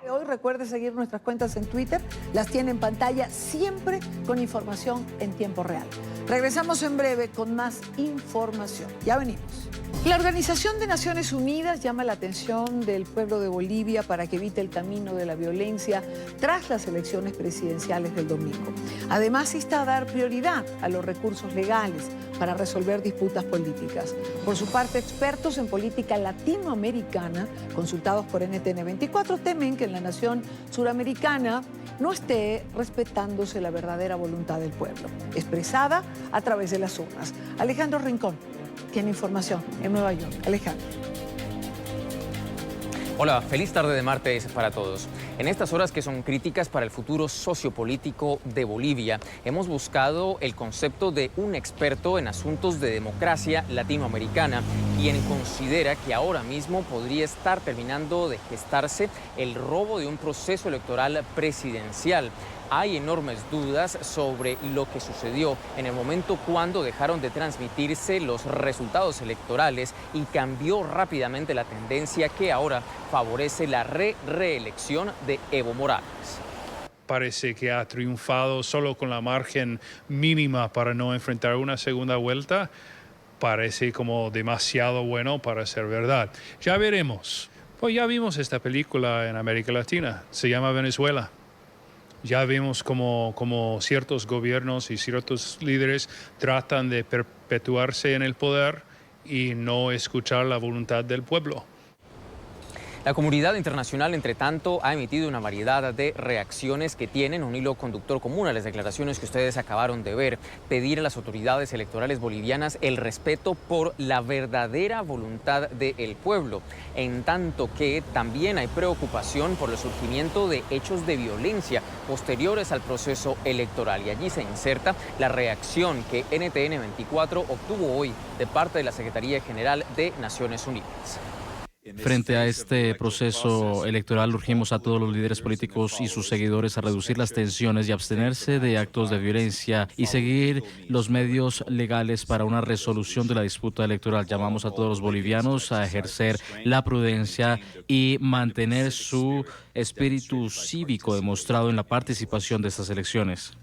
Hoy recuerde seguir nuestras cuentas en Twitter, las tiene en pantalla, siempre con información en tiempo real. Regresamos en breve con más información. Ya venimos. La Organización de Naciones Unidas llama la atención del pueblo de Bolivia para que evite el camino de la violencia tras las elecciones presidenciales del domingo. Además, insta a dar prioridad a los recursos legales para resolver disputas políticas. Por su parte, expertos en política latinoamericana, consultados por NTN 24, temen que en la nación suramericana no esté respetándose la verdadera voluntad del pueblo, expresada a través de las urnas. Alejandro Rincón tiene información en Nueva York. Alejandro. Hola, feliz tarde de martes para todos. En estas horas que son críticas para el futuro sociopolítico de Bolivia, hemos buscado el concepto de un experto en asuntos de democracia latinoamericana, quien considera que ahora mismo podría estar terminando de gestarse el robo de un proceso electoral presidencial. Hay enormes dudas sobre lo que sucedió en el momento cuando dejaron de transmitirse los resultados electorales y cambió rápidamente la tendencia que ahora favorece la reelección de Evo Morales. Parece que ha triunfado solo con la margen mínima para no enfrentar una segunda vuelta. Parece como demasiado bueno para ser verdad. Ya veremos. Pues ya vimos esta película en América Latina. Se llama Venezuela. Ya vemos como ciertos gobiernos y ciertos líderes tratan de perpetuarse en el poder y no escuchar la voluntad del pueblo. La comunidad internacional, entre tanto, ha emitido una variedad de reacciones que tienen un hilo conductor común a las declaraciones que ustedes acabaron de ver. Pedir a las autoridades electorales bolivianas el respeto por la verdadera voluntad del pueblo, en tanto que también hay preocupación por el surgimiento de hechos de violencia posteriores al proceso electoral. Y allí se inserta la reacción que NTN 24 obtuvo hoy de parte de la Secretaría General de Naciones Unidas. Frente a este proceso electoral, urgimos a todos los líderes políticos y sus seguidores a reducir las tensiones y abstenerse de actos de violencia y seguir los medios legales para una resolución de la disputa electoral. Llamamos a todos los bolivianos a ejercer la prudencia y mantener su espíritu cívico demostrado en la participación de estas elecciones.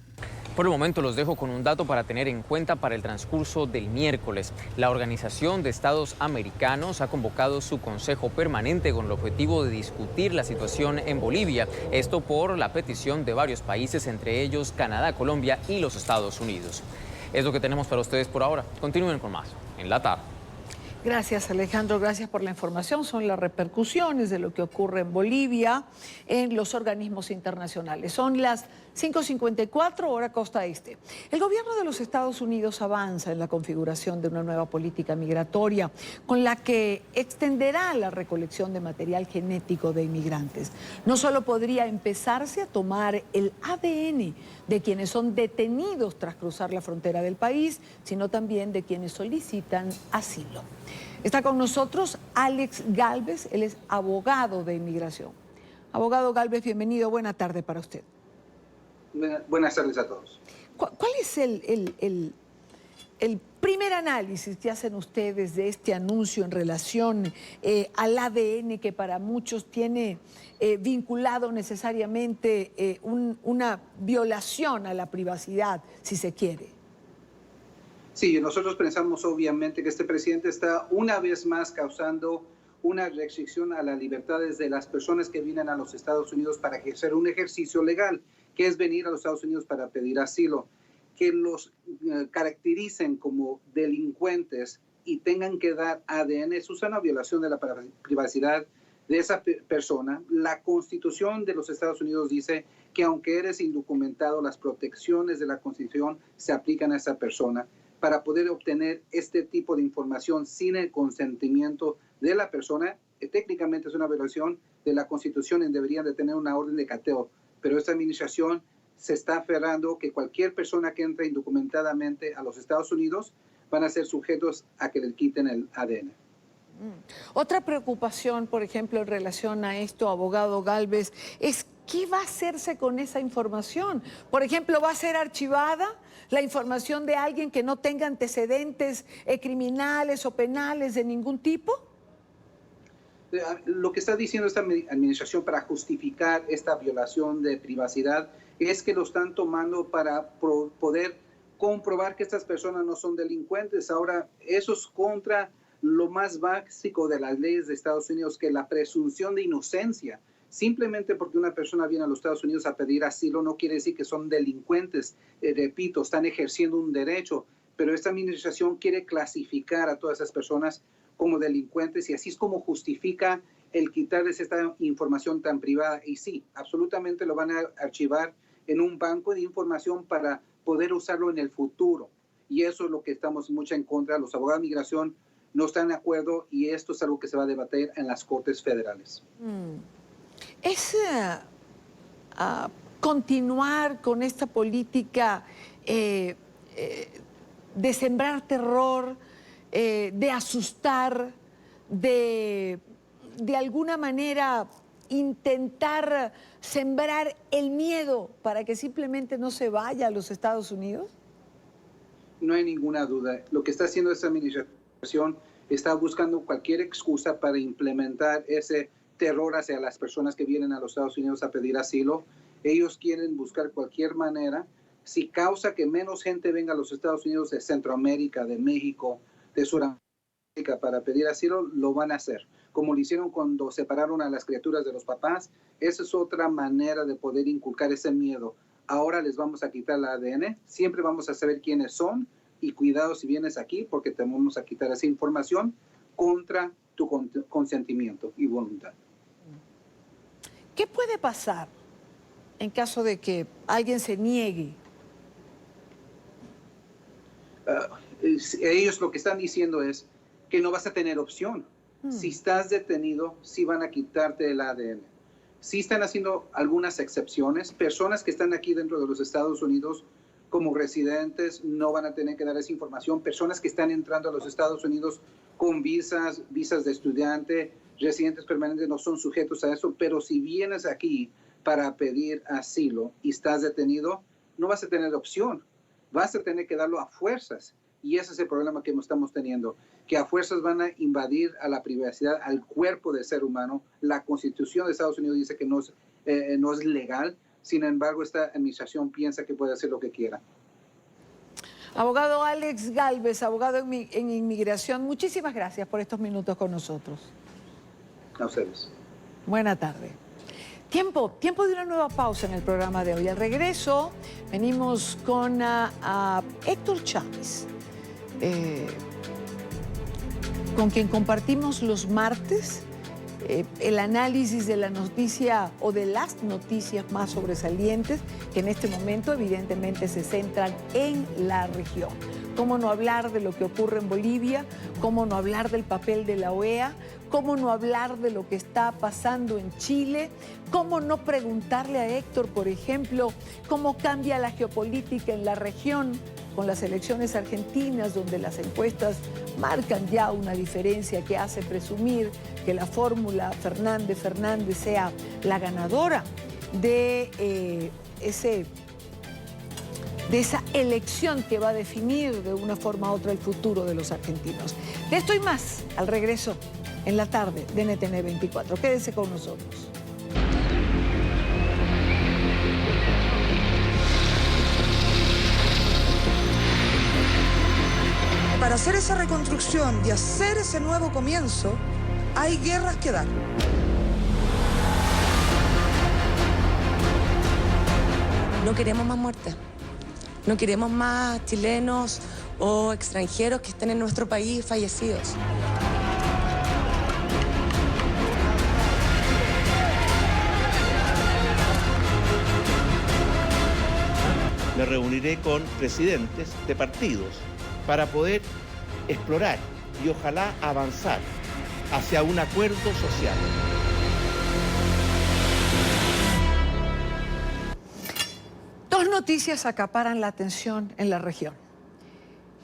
Por el momento los dejo con un dato para tener en cuenta para el transcurso del miércoles. La Organización de Estados Americanos ha convocado su Consejo Permanente con el objetivo de discutir la situación en Bolivia. Esto por la petición de varios países, entre ellos Canadá, Colombia y los Estados Unidos. Es lo que tenemos para ustedes por ahora. Continúen con más en la tarde. Gracias, Alejandro, gracias por la información. Son las repercusiones de lo que ocurre en Bolivia en los organismos internacionales. Son las 5:54 hora costa este. El gobierno de los Estados Unidos avanza en la configuración de una nueva política migratoria con la que extenderá la recolección de material genético de inmigrantes. No solo podría empezarse a tomar el ADN de quienes son detenidos tras cruzar la frontera del país, sino también de quienes solicitan asilo. Está con nosotros Alex Galvez, él es abogado de inmigración. Abogado Galvez, bienvenido, buena tarde para usted. Buenas tardes a todos. ¿Cuál es el primer análisis que hacen ustedes de este anuncio en relación al ADN que para muchos tiene vinculado necesariamente una violación a la privacidad, si se quiere? Sí, nosotros pensamos obviamente que este presidente está una vez más causando una restricción a las libertades de las personas que vienen a los Estados Unidos para ejercer un ejercicio legal, que es venir a los Estados Unidos para pedir asilo. Que los caractericen como delincuentes y tengan que dar ADN, eso es una violación de la privacidad de esa persona. La Constitución de los Estados Unidos dice que aunque eres indocumentado, las protecciones de la Constitución se aplican a esa persona. Para poder obtener este tipo de información sin el consentimiento de la persona, técnicamente es una violación de la Constitución y deberían de tener una orden de cateo. Pero esta administración se está aferrando que cualquier persona que entre indocumentadamente a los Estados Unidos van a ser sujetos a que le quiten el ADN. Otra preocupación, por ejemplo, en relación a esto, abogado Galvez, es ¿qué va a hacerse con esa información? Por ejemplo, ¿va a ser archivada la información de alguien que no tenga antecedentes criminales o penales de ningún tipo? Lo que está diciendo esta administración para justificar esta violación de privacidad es que lo están tomando para poder comprobar que estas personas no son delincuentes. Ahora, eso es contra lo más básico de las leyes de Estados Unidos, que la presunción de inocencia. Simplemente porque una persona viene a los Estados Unidos a pedir asilo no quiere decir que son delincuentes. Repito, están ejerciendo un derecho, pero esta administración quiere clasificar a todas esas personas como delincuentes y así es como justifica el quitarles esta información tan privada. Y sí, absolutamente lo van a archivar en un banco de información para poder usarlo en el futuro. Y eso es lo que estamos mucho en contra. Los abogados de migración no están de acuerdo y esto es algo que se va a debatir en las Cortes Federales. Es continuar con esta política de sembrar terror, de asustar, de alguna manera intentar sembrar el miedo para que simplemente no se vaya a los Estados Unidos? No hay ninguna duda. Lo que está haciendo esta administración está buscando cualquier excusa para implementar ese terror hacia las personas que vienen a los Estados Unidos a pedir asilo. Ellos quieren buscar cualquier manera. Si causa que menos gente venga a los Estados Unidos de Centroamérica, de México, de Sudamérica para pedir asilo, lo van a hacer. Como lo hicieron cuando separaron a las criaturas de los papás, esa es otra manera de poder inculcar ese miedo. Ahora les vamos a quitar el ADN, siempre vamos a saber quiénes son y cuidado si vienes aquí porque te vamos a quitar esa información contra tu consentimiento y voluntad. ¿Qué puede pasar en caso de que alguien se niegue? Ellos lo que están diciendo es que no vas a tener opción. Si estás detenido, sí van a quitarte el ADN. Sí están haciendo algunas excepciones. Personas que están aquí dentro de los Estados Unidos como residentes no van a tener que dar esa información. Personas que están entrando a los Estados Unidos con visas de estudiante, residentes permanentes no son sujetos a eso. Pero si vienes aquí para pedir asilo y estás detenido, no vas a tener opción. Vas a tener que darlo a fuerzas. Y ese es el problema que estamos teniendo, que a fuerzas van a invadir a la privacidad, al cuerpo del ser humano. La Constitución de Estados Unidos dice que no es legal, sin embargo, esta administración piensa que puede hacer lo que quiera. Abogado Alex Gálvez, abogado en inmigración, muchísimas gracias por estos minutos con nosotros. A ustedes. Buena tarde. Tiempo de una nueva pausa en el programa de hoy. Al regreso, venimos con Héctor Chávez, con quien compartimos los martes el análisis de la noticia o de las noticias más sobresalientes que en este momento evidentemente se centran en la región. ¿Cómo no hablar de lo que ocurre en Bolivia? ¿Cómo no hablar del papel de la OEA? ¿Cómo no hablar de lo que está pasando en Chile? ¿Cómo no preguntarle a Héctor, por ejemplo, cómo cambia la geopolítica en la región con las elecciones argentinas, donde las encuestas marcan ya una diferencia que hace presumir que la fórmula Fernández sea la ganadora de esa elección que va a definir de una forma u otra el futuro de los argentinos? De esto y más al regreso en la tarde de NTN 24. Quédese con nosotros. Para hacer esa reconstrucción y hacer ese nuevo comienzo, hay guerras que dar. No queremos más muertes. No queremos más chilenos o extranjeros que estén en nuestro país fallecidos. Me reuniré con presidentes de partidos para poder explorar y ojalá avanzar hacia un acuerdo social. Dos noticias acaparan la atención en la región.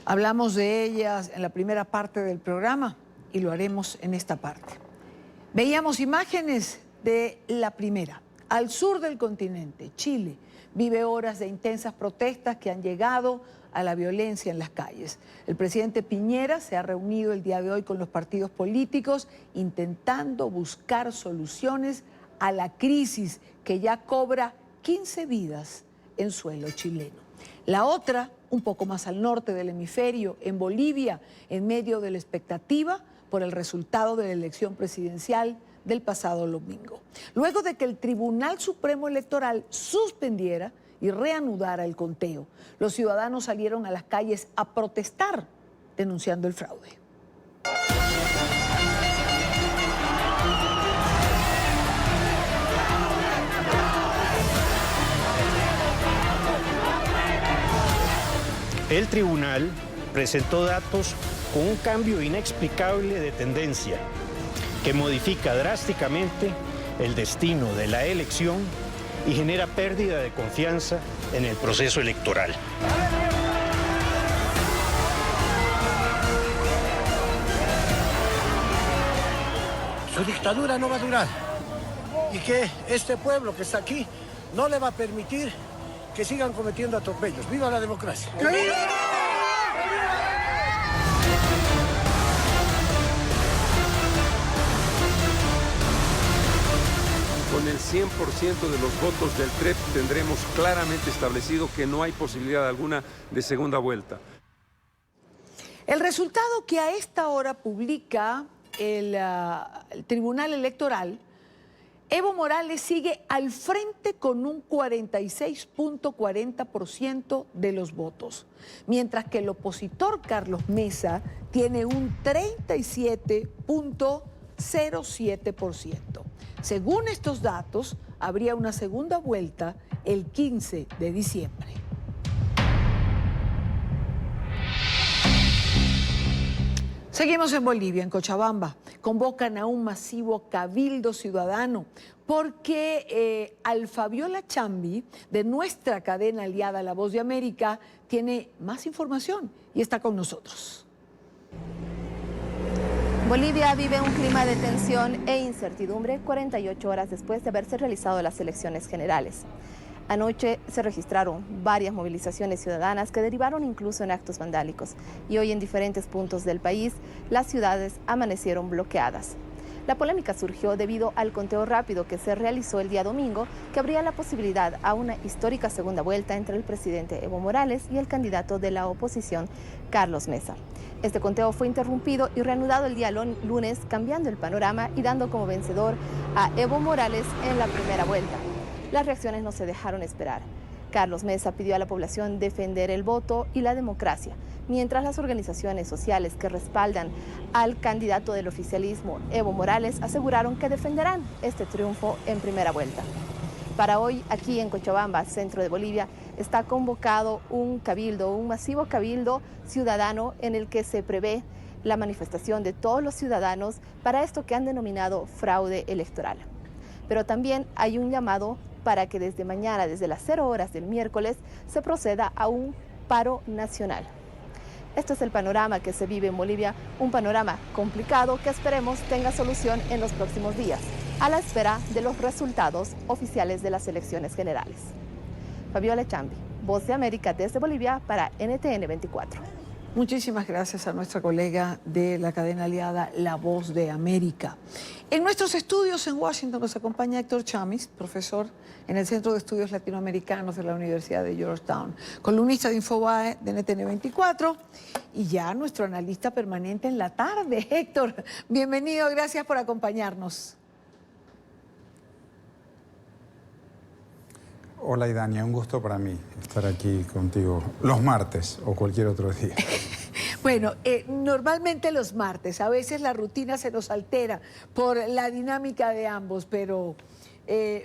Hablamos de ellas en la primera parte del programa y lo haremos en esta parte. Veíamos imágenes de la primera. Al sur del continente, Chile vive horas de intensas protestas que han llegado a la violencia en las calles. El presidente Piñera se ha reunido el día de hoy con los partidos políticos intentando buscar soluciones a la crisis que ya cobra 15 vidas en suelo chileno. La otra, un poco más al norte del hemisferio, en Bolivia, en medio de la expectativa por el resultado de la elección presidencial del pasado domingo. Luego de que el Tribunal Supremo Electoral suspendiera y reanudara el conteo, los ciudadanos salieron a las calles a protestar, denunciando el fraude. El tribunal presentó datos con un cambio inexplicable de tendencia que modifica drásticamente el destino de la elección y genera pérdida de confianza en el proceso electoral. Su dictadura no va a durar y que este pueblo que está aquí no le va a permitir que sigan cometiendo atropellos. ¡Viva la democracia! ¡Que viva! Con el 100% de los votos del TREP tendremos claramente establecido que no hay posibilidad alguna de segunda vuelta. El resultado que a esta hora publica el Tribunal Electoral, Evo Morales sigue al frente con un 46.40% de los votos, mientras que el opositor Carlos Mesa tiene un 37.07%. Según estos datos, habría una segunda vuelta el 15 de diciembre. Seguimos en Bolivia, en Cochabamba. Convocan a un masivo cabildo ciudadano porque Fabiola Chambi, de nuestra cadena aliada La Voz de América, tiene más información y está con nosotros. Bolivia vive un clima de tensión e incertidumbre 48 horas después de haberse realizado las elecciones generales. Anoche se registraron varias movilizaciones ciudadanas que derivaron incluso en actos vandálicos y hoy en diferentes puntos del país las ciudades amanecieron bloqueadas. La polémica surgió debido al conteo rápido que se realizó el día domingo, que abría la posibilidad a una histórica segunda vuelta entre el presidente Evo Morales y el candidato de la oposición, Carlos Mesa. Este conteo fue interrumpido y reanudado el día lunes, cambiando el panorama y dando como vencedor a Evo Morales en la primera vuelta. Las reacciones no se dejaron esperar. Carlos Mesa pidió a la población defender el voto y la democracia, mientras las organizaciones sociales que respaldan al candidato del oficialismo, Evo Morales, aseguraron que defenderán este triunfo en primera vuelta. Para hoy, aquí en Cochabamba, centro de Bolivia, está convocado un masivo cabildo ciudadano en el que se prevé la manifestación de todos los ciudadanos para esto que han denominado fraude electoral. Pero también hay un llamado para que desde mañana, desde las 0 horas del miércoles, se proceda a un paro nacional. Este es el panorama que se vive en Bolivia, un panorama complicado que esperemos tenga solución en los próximos días, a la espera de los resultados oficiales de las elecciones generales. Fabiola Chambi, Voz de América desde Bolivia para NTN 24. Muchísimas gracias a nuestra colega de la cadena aliada La Voz de América. En nuestros estudios en Washington nos acompaña Héctor Chamis, profesor en el Centro de Estudios Latinoamericanos de la Universidad de Georgetown, columnista de Infobae de NTN 24 y ya nuestro analista permanente en la tarde. Héctor, bienvenido, gracias por acompañarnos. Hola Idania, un gusto para mí estar aquí contigo los martes o cualquier otro día. Bueno, normalmente los martes, a veces la rutina se nos altera por la dinámica de ambos, pero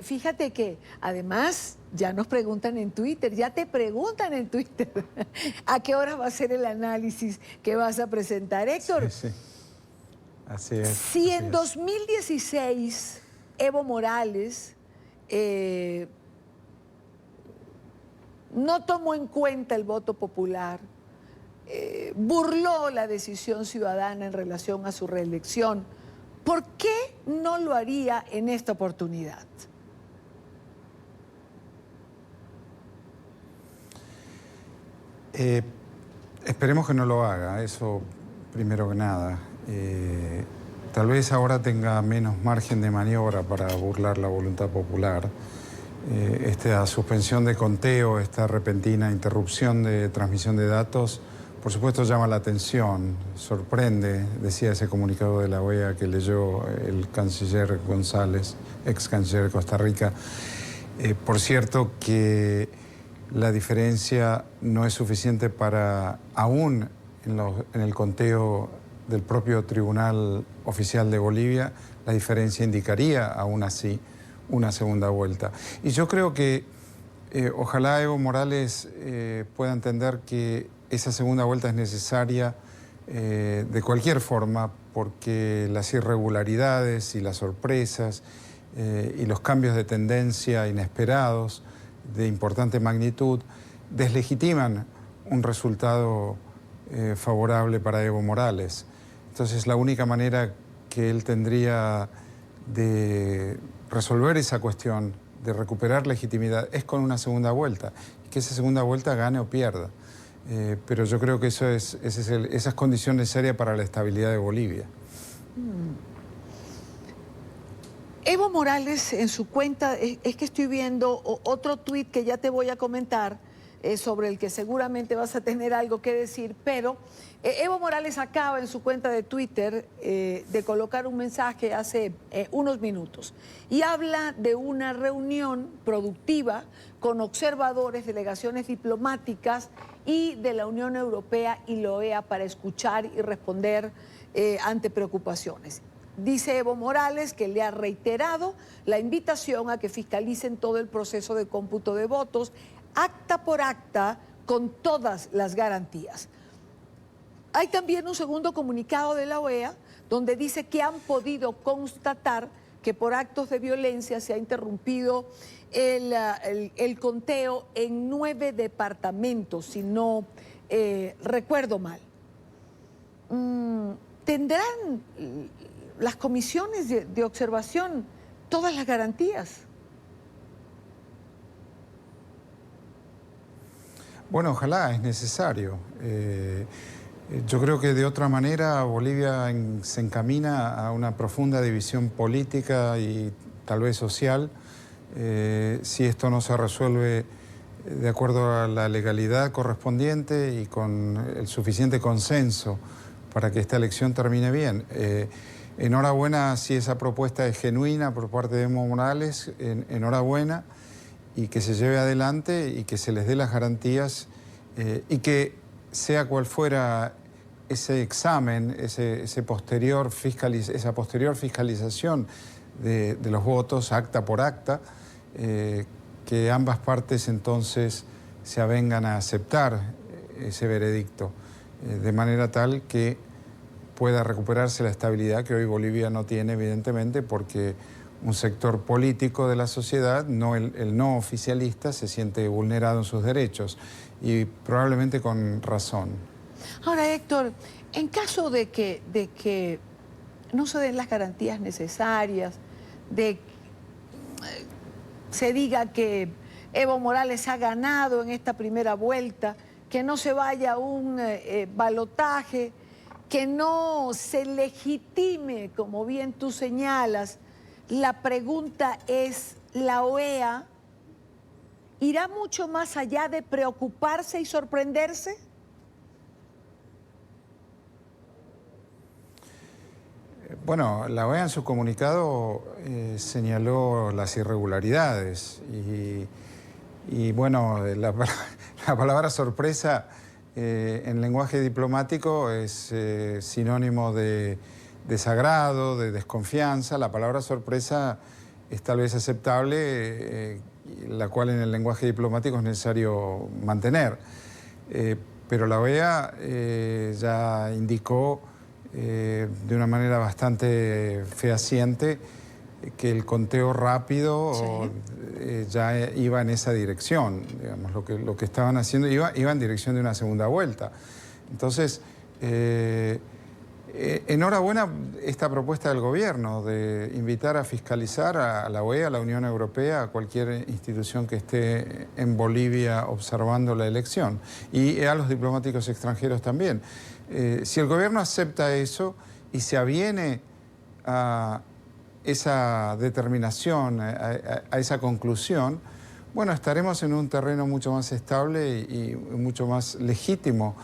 fíjate que además ya nos preguntan en Twitter, ya te preguntan en Twitter a qué hora va a ser el análisis que vas a presentar, Héctor. Sí, sí. Así es. Si en 2016 Evo Morales no tomó en cuenta el voto popular, burló la decisión ciudadana en relación a su reelección, ¿por qué no lo haría en esta oportunidad? Esperemos que no lo haga, eso primero que nada. Tal vez ahora tenga menos margen de maniobra para burlar la voluntad popular. Esta suspensión de conteo, esta repentina interrupción de transmisión de datos, por supuesto llama la atención, sorprende, decía ese comunicado de la OEA que leyó el canciller González, ex canciller de Costa Rica. Por cierto que la diferencia no es suficiente para, aún en el conteo del propio Tribunal Oficial de Bolivia, la diferencia indicaría aún así una segunda vuelta. Y yo creo que ojalá Evo Morales pueda entender que esa segunda vuelta es necesaria de cualquier forma, porque las irregularidades y las sorpresas y los cambios de tendencia inesperados de importante magnitud deslegitiman un resultado favorable para Evo Morales. Entonces la única manera que él tendría de resolver esa cuestión, de recuperar legitimidad, es con una segunda vuelta, y que esa segunda vuelta gane o pierda. Pero yo creo que esa es condición necesaria para la estabilidad de Bolivia. Evo Morales en su cuenta, es que estoy viendo otro tuit que ya te voy a comentar, sobre el que seguramente vas a tener algo que decir, pero Evo Morales acaba en su cuenta de Twitter de colocar un mensaje hace unos minutos y habla de una reunión productiva con observadores, delegaciones diplomáticas y de la Unión Europea y la OEA para escuchar y responder ante preocupaciones. Dice Evo Morales que le ha reiterado la invitación a que fiscalicen todo el proceso de cómputo de votos, acta por acta, con todas las garantías. Hay también un segundo comunicado de la OEA donde dice que han podido constatar que por actos de violencia se ha interrumpido el conteo en 9 departamentos, si no recuerdo mal. ¿Tendrán las comisiones de observación todas las garantías? Bueno, ojalá, es necesario. Yo creo que de otra manera Bolivia se encamina a una profunda división política y tal vez social si esto no se resuelve de acuerdo a la legalidad correspondiente y con el suficiente consenso para que esta elección termine bien. Enhorabuena si esa propuesta es genuina por parte de Evo Morales, enhorabuena, y que se lleve adelante y que se les dé las garantías y que sea cual fuera ese examen, esa posterior fiscalización de los votos acta por acta, que ambas partes entonces se avengan a aceptar ese veredicto, de manera tal que pueda recuperarse la estabilidad que hoy Bolivia no tiene, evidentemente, porque un sector político de la sociedad, el no oficialista, se siente vulnerado en sus derechos y probablemente con razón. Ahora, Héctor, en caso de que no se den las garantías necesarias, de se diga que Evo Morales ha ganado en esta primera vuelta, que no se vaya a un balotaje, que no se legitime, como bien tú señalas, la pregunta es, ¿la OEA irá mucho más allá de preocuparse y sorprenderse? Bueno, la OEA en su comunicado señaló las irregularidades y bueno, la palabra sorpresa en lenguaje diplomático es sinónimo de desagrado, de desconfianza. La palabra sorpresa es tal vez aceptable, la cual en el lenguaje diplomático es necesario mantener. Pero la OEA ya indicó de una manera bastante fehaciente que el conteo rápido ya iba en esa dirección. Digamos, lo que estaban haciendo iba en dirección de una segunda vuelta. Entonces, enhorabuena esta propuesta del gobierno de invitar a fiscalizar a la OEA, a la Unión Europea, a cualquier institución que esté en Bolivia observando la elección y a los diplomáticos extranjeros también. Si el gobierno acepta eso y se aviene a esa determinación, a esa conclusión, bueno, estaremos en un terreno mucho más estable y mucho más legítimo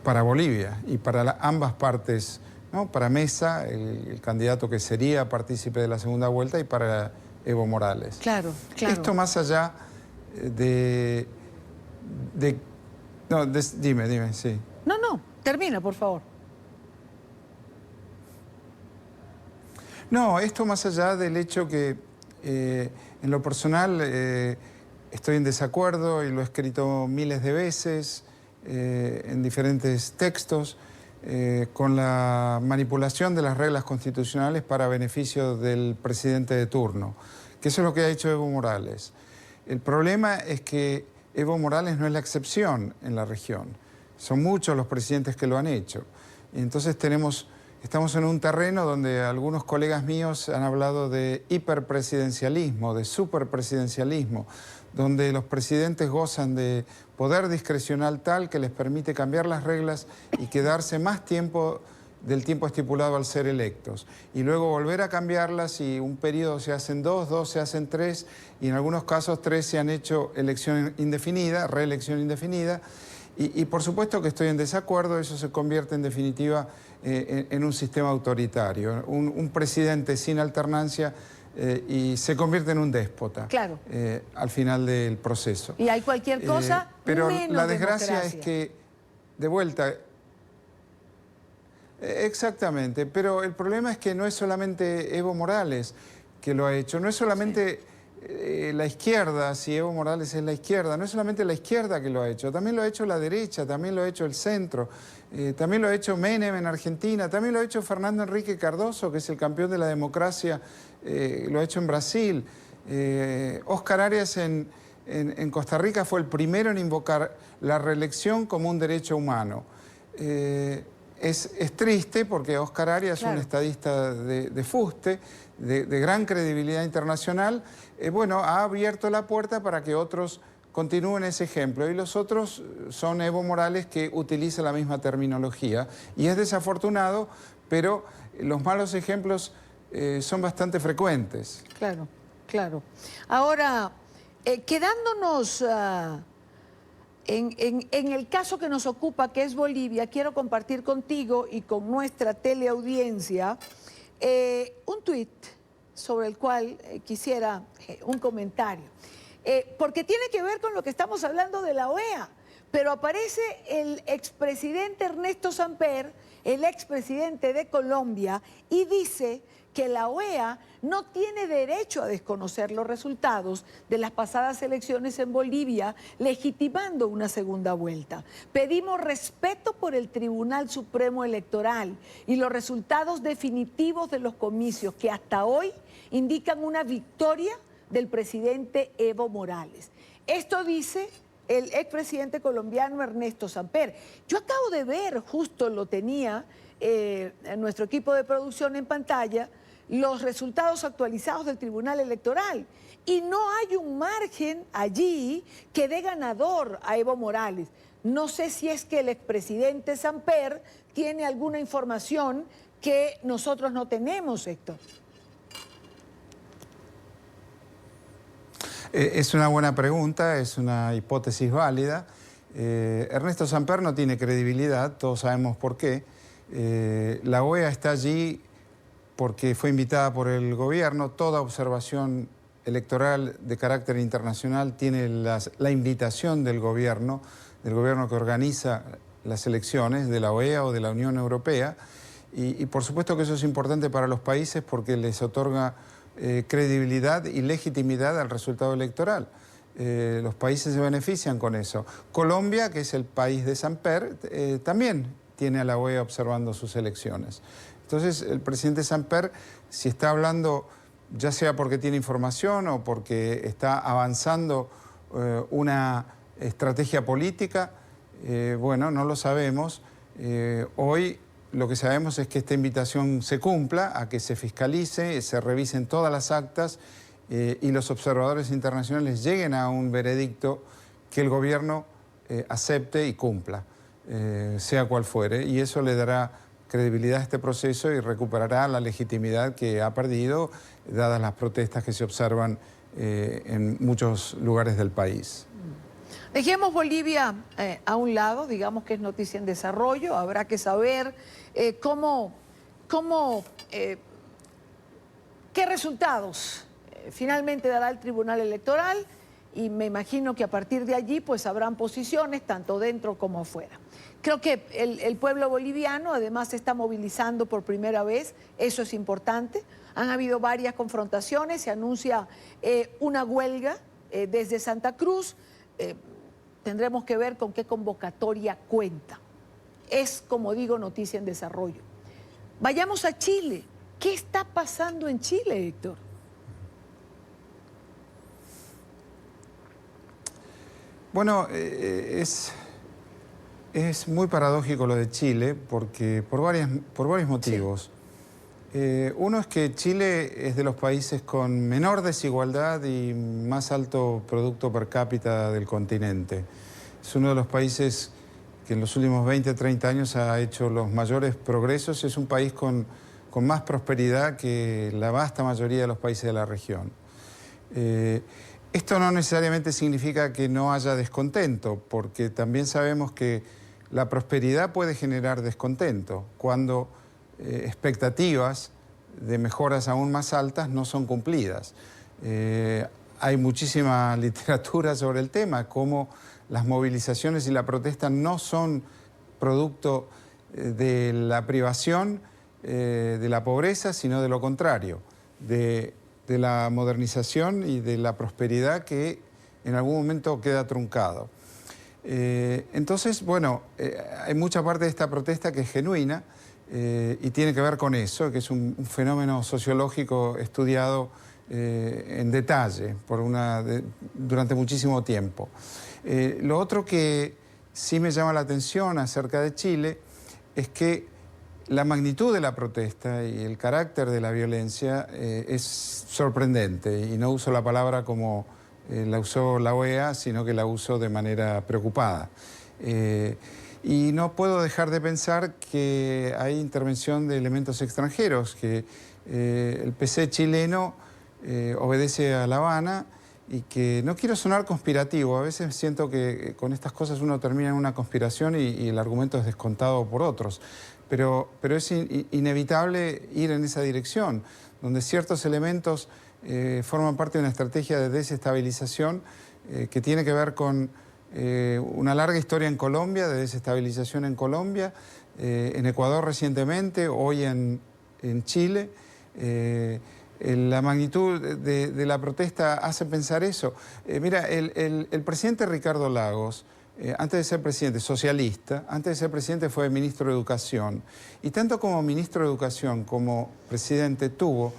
para Bolivia y para ambas partes, ¿no? Para Mesa, el candidato que sería partícipe de la segunda vuelta, y para Evo Morales. Claro, claro. Esto más allá dime, sí. No, termina, por favor. No, esto más allá del hecho que en lo personal estoy en desacuerdo y lo he escrito miles de veces en diferentes textos, con la manipulación de las reglas constitucionales para beneficio del presidente de turno, que eso es lo que ha hecho Evo Morales. El problema es que Evo Morales no es la excepción en la región. Son muchos los presidentes que lo han hecho. Y entonces estamos en un terreno donde algunos colegas míos han hablado de hiperpresidencialismo, de superpresidencialismo, donde los presidentes gozan de poder discrecional tal que les permite cambiar las reglas y quedarse más tiempo del tiempo estipulado al ser electos. Y luego volver a cambiarlas y un periodo se hacen 2, 2 se hacen 3 y en algunos casos 3 se han hecho elección indefinida, reelección indefinida. Y por supuesto que estoy en desacuerdo, eso se convierte en definitiva en un sistema autoritario, un presidente sin alternancia y se convierte en un déspota. Claro. Al final del proceso. Y hay cualquier cosa pero menos la desgracia democracia. es que, de vuelta, exactamente, pero el problema es que no es solamente Evo Morales que lo ha hecho, no es solamente la izquierda, si Evo Morales es la izquierda, no es solamente la izquierda que lo ha hecho, también lo ha hecho la derecha, también lo ha hecho el centro, también lo ha hecho Menem en Argentina, también lo ha hecho Fernando Enrique Cardoso, que es el campeón de la democracia, lo ha hecho en Brasil. Oscar Arias en Costa Rica fue el primero en invocar la reelección como un derecho humano. Es triste porque Oscar Arias es un estadista de fuste, de gran credibilidad internacional. Bueno, ha abierto la puerta para que otros continúen ese ejemplo. Y los otros son Evo Morales, que utiliza la misma terminología. Y es desafortunado, pero los malos ejemplos son bastante frecuentes. Claro, claro. Ahora, quedándonos en el caso que nos ocupa, que es Bolivia, quiero compartir contigo y con nuestra teleaudiencia un tuit sobre el cual quisiera un comentario. Porque tiene que ver con lo que estamos hablando de la OEA, pero aparece el expresidente Ernesto Samper, el expresidente de Colombia, y dice que la OEA no tiene derecho a desconocer los resultados de las pasadas elecciones en Bolivia, legitimando una segunda vuelta. Pedimos respeto por el Tribunal Supremo Electoral y los resultados definitivos de los comicios que hasta hoy indican una victoria del presidente Evo Morales. Esto dice el expresidente colombiano Ernesto Samper. Yo acabo de ver, justo lo tenía nuestro equipo de producción en pantalla, los resultados actualizados del Tribunal Electoral. Y no hay un margen allí que dé ganador a Evo Morales. No sé si es que el expresidente Samper tiene alguna información que nosotros no tenemos, Héctor. Es una buena pregunta, es una hipótesis válida. Ernesto Samper no tiene credibilidad, todos sabemos por qué. La OEA está allí porque fue invitada por el gobierno. Toda observación electoral de carácter internacional tiene la invitación del gobierno que organiza las elecciones, de la OEA o de la Unión Europea. Y por supuesto que eso es importante para los países porque les otorga credibilidad y legitimidad al resultado electoral. Los países se benefician con eso. Colombia, que es el país de Samper, también tiene a la OEA observando sus elecciones. Entonces, el presidente Samper, si está hablando, ya sea porque tiene información o porque está avanzando una estrategia política, bueno, no lo sabemos. Hoy lo que sabemos es que esta invitación se cumpla, a que se fiscalice, se revisen todas las actas y los observadores internacionales lleguen a un veredicto que el gobierno acepte y cumpla, sea cual fuere, y eso le dará credibilidad a este proceso y recuperará la legitimidad que ha perdido, dadas las protestas que se observan en muchos lugares del país. Dejemos Bolivia a un lado, digamos que es noticia en desarrollo, habrá que saber qué resultados finalmente dará el Tribunal Electoral, y me imagino que a partir de allí pues habrán posiciones tanto dentro como fuera. Creo que el pueblo boliviano además se está movilizando por primera vez, eso es importante. Han habido varias confrontaciones, se anuncia una huelga desde Santa Cruz. Tendremos que ver con qué convocatoria cuenta. es, como digo, noticia en desarrollo. Vayamos a Chile. ¿Qué está pasando en Chile, Héctor? Bueno, es muy paradójico lo de Chile porque por varios motivos. Uno es que Chile es de los países con menor desigualdad y más alto producto per cápita del continente. Es uno de los países que en los últimos 20, 30 años ha hecho los mayores progresos. Es un país con más prosperidad que la vasta mayoría de los países de la región. Esto no necesariamente significa que no haya descontento, porque también sabemos que la prosperidad puede generar descontento cuando expectativas de mejoras aún más altas no son cumplidas. Hay muchísima literatura sobre el tema, cómo las movilizaciones y la protesta no son producto de la privación, de la pobreza, sino de lo contrario, de la modernización y de la prosperidad que en algún momento queda truncado. Entonces, bueno, hay mucha parte de esta protesta que es genuina y tiene que ver con eso, que es un fenómeno sociológico estudiado en detalle durante muchísimo tiempo. Lo otro que sí me llama la atención acerca de Chile es que la magnitud de la protesta y el carácter de la violencia es sorprendente, y no uso la palabra como la usó la OEA, sino que la uso de manera preocupada. Y no puedo dejar de pensar que hay intervención de elementos extranjeros, que el PC chileno obedece a La Habana, y que no quiero sonar conspirativo, a veces siento que con estas cosas uno termina en una conspiración y el argumento es descontado por otros. Pero es inevitable ir en esa dirección, donde ciertos elementos forman parte de una estrategia de desestabilización que tiene que ver con una larga historia en Colombia, de desestabilización en Colombia, en Ecuador recientemente, hoy en Chile. La magnitud de la protesta hace pensar eso. Mira, el presidente Ricardo Lagos, antes de ser presidente, socialista, antes de ser presidente fue ministro de Educación. Y tanto como ministro de Educación como presidente tuvo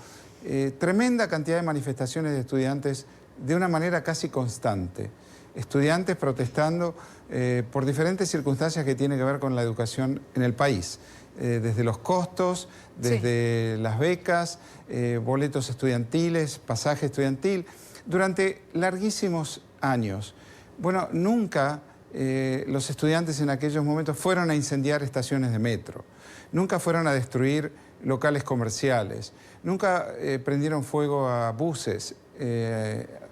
tremenda cantidad de manifestaciones de estudiantes de una manera casi constante. Estudiantes protestando por diferentes circunstancias que tienen que ver con la educación en el país. Desde los costos, desde las becas, boletos estudiantiles, pasaje estudiantil, durante larguísimos años. Bueno, nunca los estudiantes en aquellos momentos fueron a incendiar estaciones de metro, nunca fueron a destruir locales comerciales, nunca prendieron fuego a buses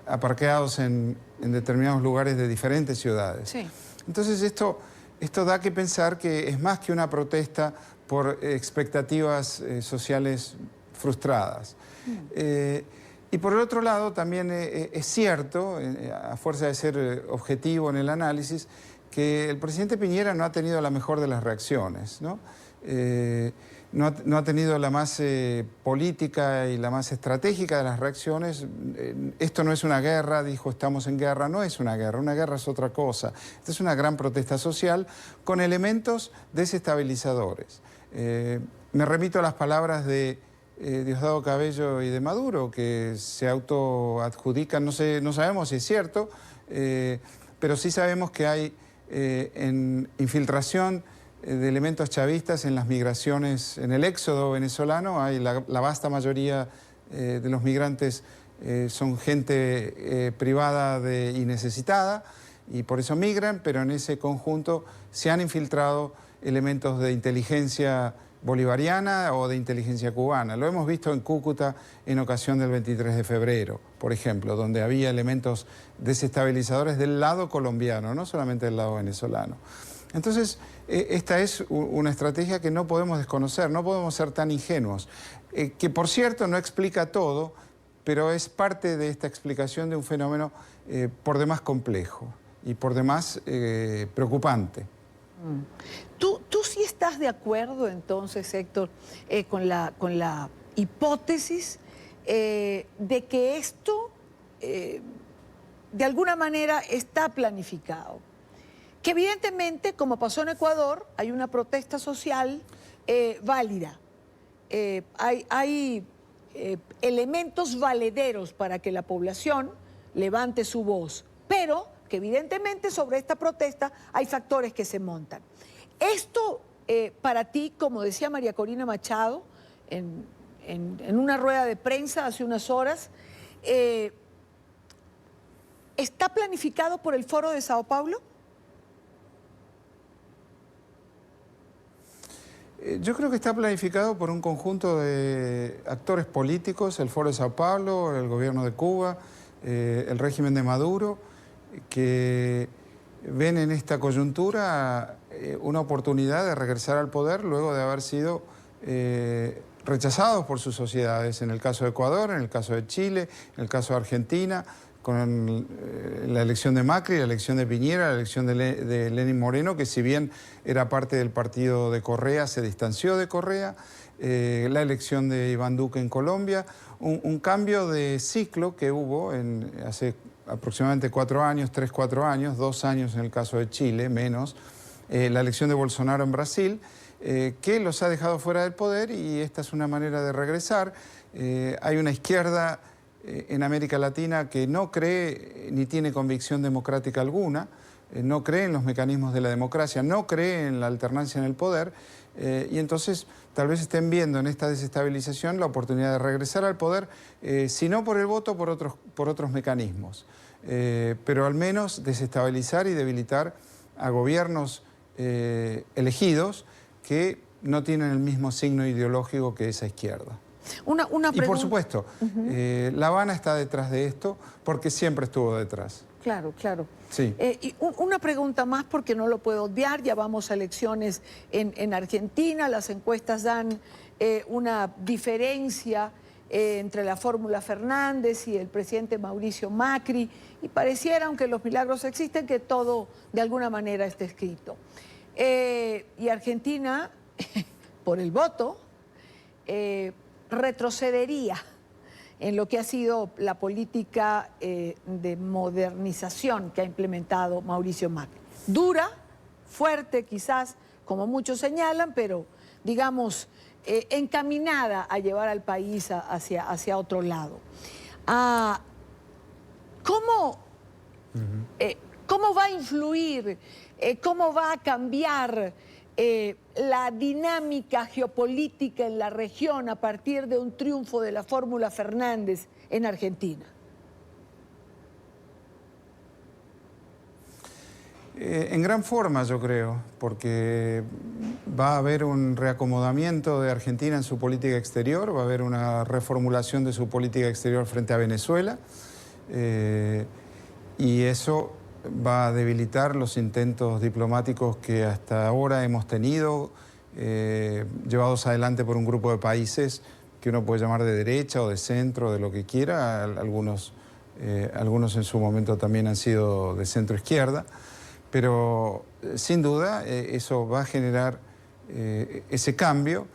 aparcados en determinados lugares de diferentes ciudades. Sí. Entonces esto da que pensar que es más que una protesta por expectativas sociales frustradas. Y por el otro lado, también es cierto, a fuerza de ser objetivo en el análisis, que el presidente Piñera no ha tenido la mejor de las reacciones, ¿no? No ha tenido la más política y la más estratégica de las reacciones. Esto no es una guerra, dijo, estamos en guerra. No es una guerra es otra cosa. Esta es una gran protesta social con elementos desestabilizadores. Me remito a las palabras de Diosdado Cabello y de Maduro, que se autoadjudican, no sabemos si es cierto, pero sí sabemos que hay infiltración de elementos chavistas en las migraciones, en el éxodo venezolano. Hay la vasta mayoría de los migrantes son gente privada y necesitada, y por eso migran, pero en ese conjunto se han infiltrado elementos de inteligencia bolivariana o de inteligencia cubana. Lo hemos visto en Cúcuta en ocasión del 23 de febrero, por ejemplo, donde había elementos desestabilizadores del lado colombiano, no solamente del lado venezolano. Entonces, esta es una estrategia que no podemos desconocer, no podemos ser tan ingenuos, que por cierto no explica todo, pero es parte de esta explicación de un fenómeno por demás complejo y por demás preocupante. ¿Tú sí estás de acuerdo entonces, Héctor, con la hipótesis de que esto de alguna manera está planificado? que evidentemente, como pasó en Ecuador, hay una protesta social válida. Hay elementos valederos para que la población levante su voz, pero que evidentemente sobre esta protesta hay factores que se montan. Esto, para ti, como decía María Corina Machado en una rueda de prensa hace unas horas, ¿está planificado por el Foro de Sao Paulo? Yo creo que está planificado por un conjunto de actores políticos, el Foro de Sao Paulo, el gobierno de Cuba, el régimen de Maduro, que ven en esta coyuntura una oportunidad de regresar al poder luego de haber sido rechazados por sus sociedades, en el caso de Ecuador, en el caso de Chile, en el caso de Argentina, con la elección de Macri, la elección de Piñera, la elección de Lenín Moreno, que si bien era parte del partido de Correa, se distanció de Correa, la elección de Iván Duque en Colombia, un cambio de ciclo que hubo hace aproximadamente 4 años, 3-4 años, 2 años en el caso de Chile, menos, la elección de Bolsonaro en Brasil, que los ha dejado fuera del poder y esta es una manera de regresar. Hay una izquierda en América Latina que no cree ni tiene convicción democrática alguna, no cree en los mecanismos de la democracia, no cree en la alternancia en el poder, y entonces tal vez estén viendo en esta desestabilización la oportunidad de regresar al poder, si no por el voto, por otros mecanismos, pero al menos desestabilizar y debilitar a gobiernos elegidos que no tienen el mismo signo ideológico que esa izquierda. Una pregunta. Y por supuesto, La Habana está detrás de esto porque siempre estuvo detrás. Claro, claro. Sí. Y una pregunta más porque no lo puedo obviar, ya vamos a elecciones en Argentina, las encuestas dan una diferencia entre la fórmula Fernández y el presidente Mauricio Macri, y pareciera, aunque los milagros existen, que todo de alguna manera está escrito. Y Argentina, por el voto, retrocedería en lo que ha sido la política de modernización que ha implementado Mauricio Macri. Dura, fuerte quizás, como muchos señalan, pero digamos encaminada a llevar al país hacia otro lado. ¿Cómo va a influir, cómo va a cambiar la dinámica geopolítica en la región a partir de un triunfo de la fórmula Fernández en Argentina? En gran forma, yo creo, porque va a haber un reacomodamiento de Argentina en su política exterior, va a haber una reformulación de su política exterior frente a Venezuela, y eso va a debilitar los intentos diplomáticos que hasta ahora hemos tenido, llevados adelante por un grupo de países que uno puede llamar de derecha o de centro, de lo que quiera. Algunos en su momento también han sido de centro-izquierda, pero sin duda eso va a generar ese cambio.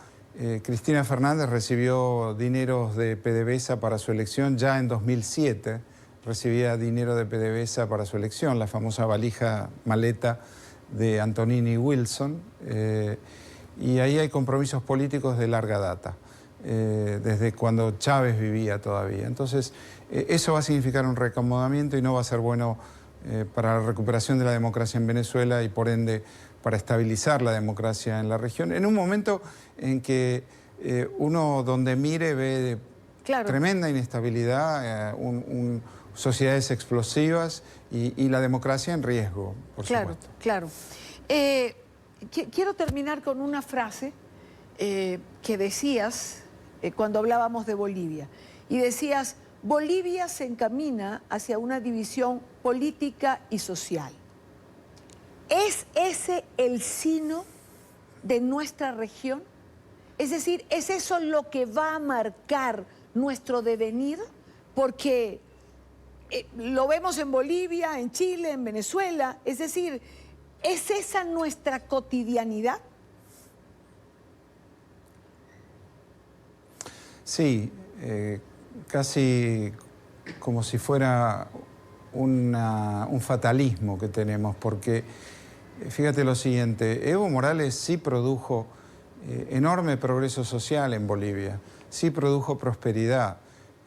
Cristina Fernández recibió dineros de PDVSA para su elección ya en 2007, recibía dinero de PDVSA para su elección, la famosa valija maleta de Antonini Wilson, y ahí hay compromisos políticos de larga data, desde cuando Chávez vivía todavía. Entonces, eso va a significar un reacomodamiento y no va a ser bueno para la recuperación de la democracia en Venezuela y por ende para estabilizar la democracia en la región, en un momento en que uno donde mire ve tremenda inestabilidad, sociedades explosivas y la democracia en riesgo, por supuesto. Claro. Quiero terminar con una frase que decías cuando hablábamos de Bolivia. Y decías, Bolivia se encamina hacia una división política y social. ¿Es ese el sino de nuestra región? Es decir, ¿es eso lo que va a marcar nuestro devenir? Porque lo vemos en Bolivia, en Chile, en Venezuela. Es decir, ¿es esa nuestra cotidianidad? Sí, casi como si fuera un fatalismo que tenemos, porque Fíjate lo siguiente, Evo Morales sí produjo enorme progreso social en Bolivia, sí produjo prosperidad,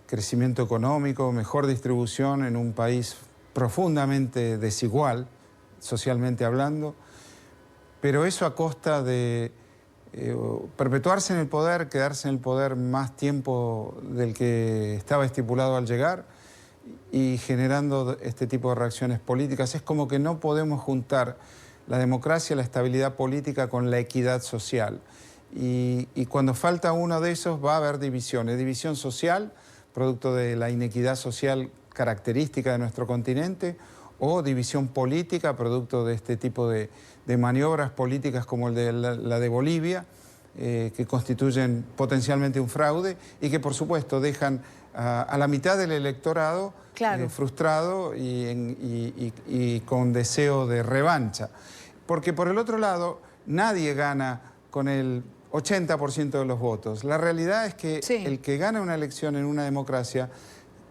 crecimiento económico, mejor distribución en un país profundamente desigual, socialmente hablando, pero eso a costa de perpetuarse en el poder, quedarse en el poder más tiempo del que estaba estipulado al llegar y generando este tipo de reacciones políticas. Es como que no podemos juntar la democracia, la estabilidad política con la equidad social. Y cuando falta uno de esos va a haber divisiones. División social, producto de la inequidad social característica de nuestro continente, o división política, producto de este tipo de maniobras políticas como la de Bolivia, que constituyen potencialmente un fraude y que por supuesto dejan a la mitad del electorado frustrado y con deseo de revancha. Porque por el otro lado, nadie gana con el 80% de los votos. La realidad es que el que gana una elección en una democracia,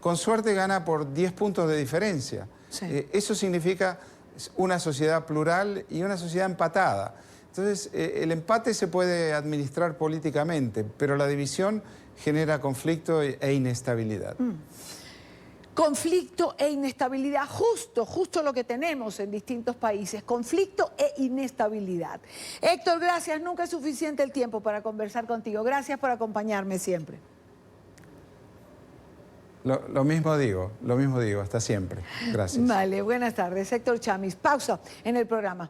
con suerte gana por 10 puntos de diferencia. Eso significa una sociedad plural y una sociedad empatada. Entonces, el empate se puede administrar políticamente, pero la división genera conflicto e inestabilidad. Conflicto e inestabilidad, justo lo que tenemos en distintos países, conflicto e inestabilidad. Héctor, gracias, nunca es suficiente el tiempo para conversar contigo. Gracias por acompañarme siempre. Lo mismo digo, hasta siempre. Gracias. Vale, buenas tardes. Héctor Chamis. Pausa en el programa.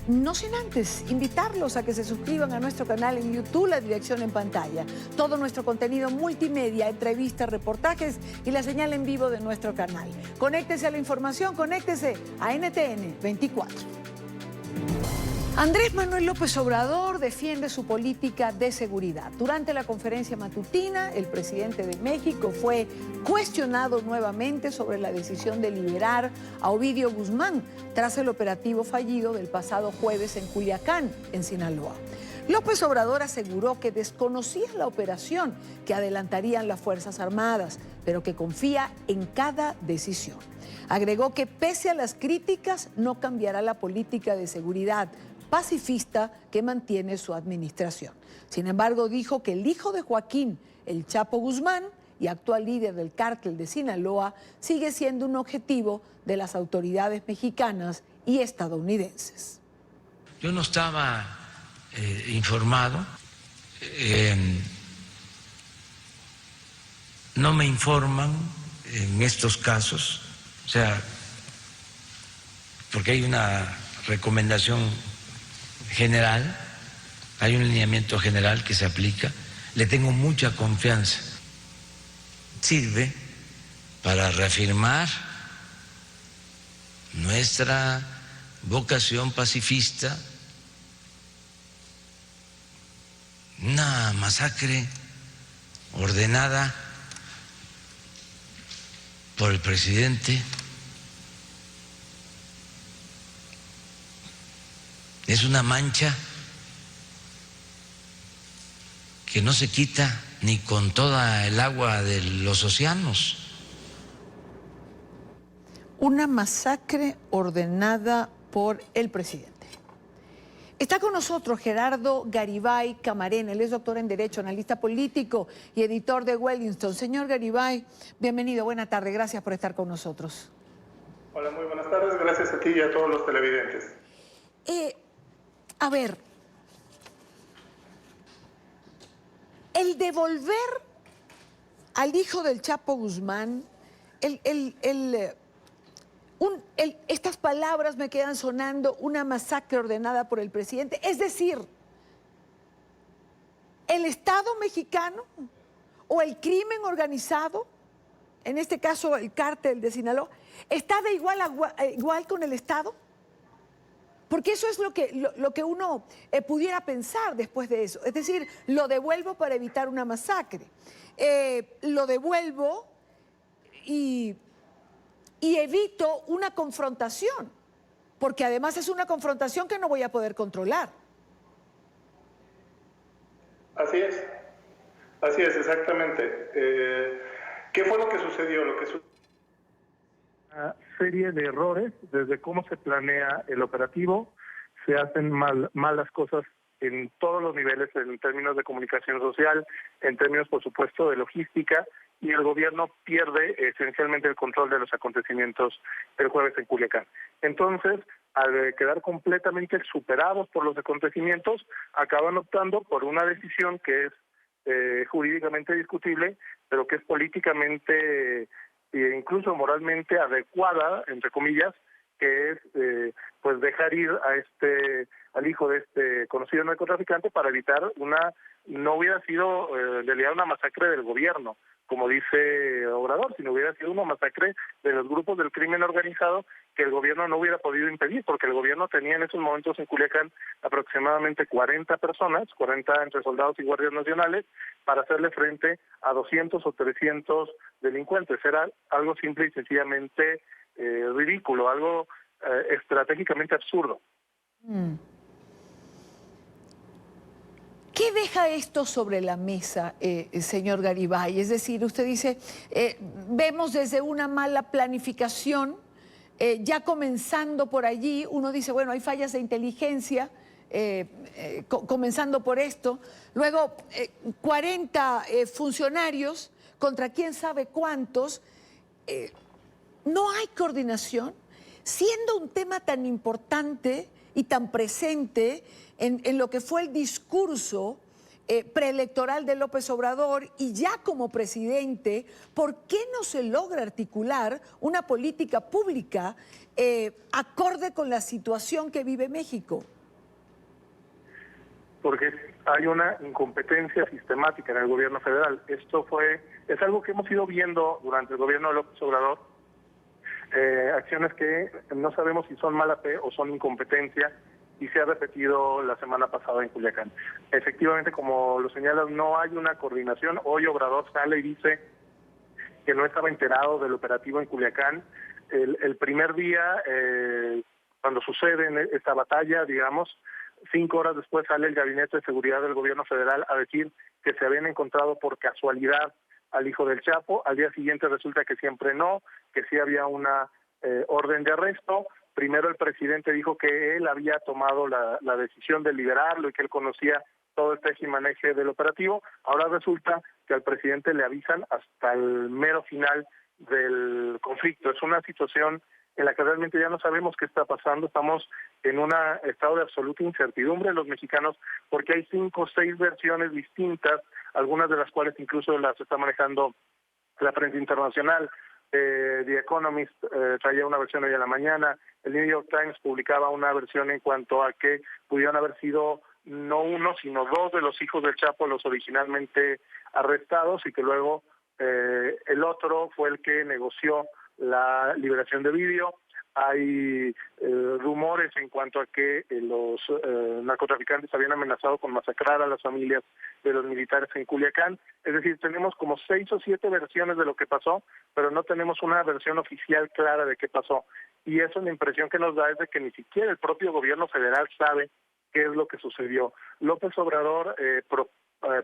No sin antes invitarlos a que se suscriban a nuestro canal en YouTube, la dirección en pantalla. Todo nuestro contenido multimedia, entrevistas, reportajes y la señal en vivo de nuestro canal. Conéctese a la información, conéctese a NTN 24. Andrés Manuel López Obrador defiende su política de seguridad. Durante la conferencia matutina, el presidente de México fue cuestionado nuevamente sobre la decisión de liberar a Ovidio Guzmán tras el operativo fallido del pasado jueves en Culiacán, en Sinaloa. López Obrador aseguró que desconocía la operación que adelantarían las Fuerzas Armadas, pero que confía en cada decisión. Agregó que pese a las críticas, no cambiará la política de seguridad pacifista que mantiene su administración. Sin embargo, dijo que el hijo de Joaquín, el Chapo Guzmán, y actual líder del cártel de Sinaloa, sigue siendo un objetivo de las autoridades mexicanas y estadounidenses. Yo no estaba informado, no me informan en estos casos, o sea, porque hay una recomendación general, hay un lineamiento general que se aplica, le tengo mucha confianza. Sirve para reafirmar nuestra vocación pacifista. Una masacre ordenada por el presidente es una mancha que no se quita ni con toda el agua de los océanos. Una masacre ordenada por el presidente. Está con nosotros Gerardo Garibay Camarena, él es doctor en Derecho, analista político y editor de Wellington. Señor Garibay, bienvenido, buena tarde, gracias por estar con nosotros. Hola, muy buenas tardes, gracias a ti y a todos los televidentes. A ver, el devolver al hijo del Chapo Guzmán, estas palabras me quedan sonando, una masacre ordenada por el presidente, es decir, el Estado mexicano o el crimen organizado, en este caso el cártel de Sinaloa, ¿está de igual con el Estado? Porque eso es lo que uno pudiera pensar después de eso. Es decir, lo devuelvo para evitar una masacre. Lo devuelvo y evito una confrontación, porque además es una confrontación que no voy a poder controlar. Así es exactamente. ¿Qué fue lo que sucedió? Una serie de errores desde cómo se planea el operativo, se hacen mal las cosas en todos los niveles, en términos de comunicación social, en términos, por supuesto, de logística, y el gobierno pierde esencialmente el control de los acontecimientos el jueves en Culiacán. Entonces, al quedar completamente superados por los acontecimientos, acaban optando por una decisión que es jurídicamente discutible, pero que es políticamente e incluso moralmente adecuada, entre comillas, que es pues dejar ir al hijo de este conocido narcotraficante para evitar no hubiera sido en realidad una masacre del gobierno, como dice Obrador, sino hubiera sido una masacre de los grupos del crimen organizado que el gobierno no hubiera podido impedir, porque el gobierno tenía en esos momentos en Culiacán aproximadamente 40 personas, 40 entre soldados y guardias nacionales, para hacerle frente a 200 o 300 delincuentes. Era algo simple y sencillamente ridículo, algo estratégicamente absurdo. ¿Qué deja esto sobre la mesa, señor Garibay? Es decir, usted dice, vemos desde una mala planificación, ya comenzando por allí, uno dice, bueno, hay fallas de inteligencia, comenzando por esto, luego 40 funcionarios contra quién sabe cuántos, no hay coordinación, siendo un tema tan importante y tan presente en lo que fue el discurso preelectoral de López Obrador y ya como presidente, ¿por qué no se logra articular una política pública acorde con la situación que vive México? Porque hay una incompetencia sistemática en el gobierno federal. Es algo que hemos ido viendo durante el gobierno de López Obrador, acciones que no sabemos si son mala fe o son incompetencia, y se ha repetido la semana pasada en Culiacán. Efectivamente, como lo señalas, no hay una coordinación. Hoy Obrador sale y dice que no estaba enterado del operativo en Culiacán. El primer día, cuando sucede esta batalla, digamos, 5 horas después sale el Gabinete de Seguridad del Gobierno Federal a decir que se habían encontrado por casualidad al hijo del Chapo. Al día siguiente resulta que siempre no, que sí había una orden de arresto. Primero el presidente dijo que él había tomado la decisión de liberarlo y que él conocía todo el tejimaneje del operativo. Ahora resulta que al presidente le avisan hasta el mero final del conflicto. Es una situación en la que realmente ya no sabemos qué está pasando. Estamos en un estado de absoluta incertidumbre los mexicanos, porque hay 5 o 6 versiones distintas, algunas de las cuales incluso las está manejando la prensa internacional. The Economist traía una versión hoy en la mañana, el New York Times publicaba una versión en cuanto a que pudieron haber sido no 1, sino 2 de los hijos del Chapo los originalmente arrestados, y que luego el otro fue el que negoció la liberación de vídeo. Hay rumores en cuanto a que los narcotraficantes habían amenazado con masacrar a las familias de los militares en Culiacán. Es decir, tenemos como 6 o 7 versiones de lo que pasó, pero no tenemos una versión oficial clara de qué pasó. Y eso, la impresión que nos da es de que ni siquiera el propio gobierno federal sabe qué es lo que sucedió. López Obrador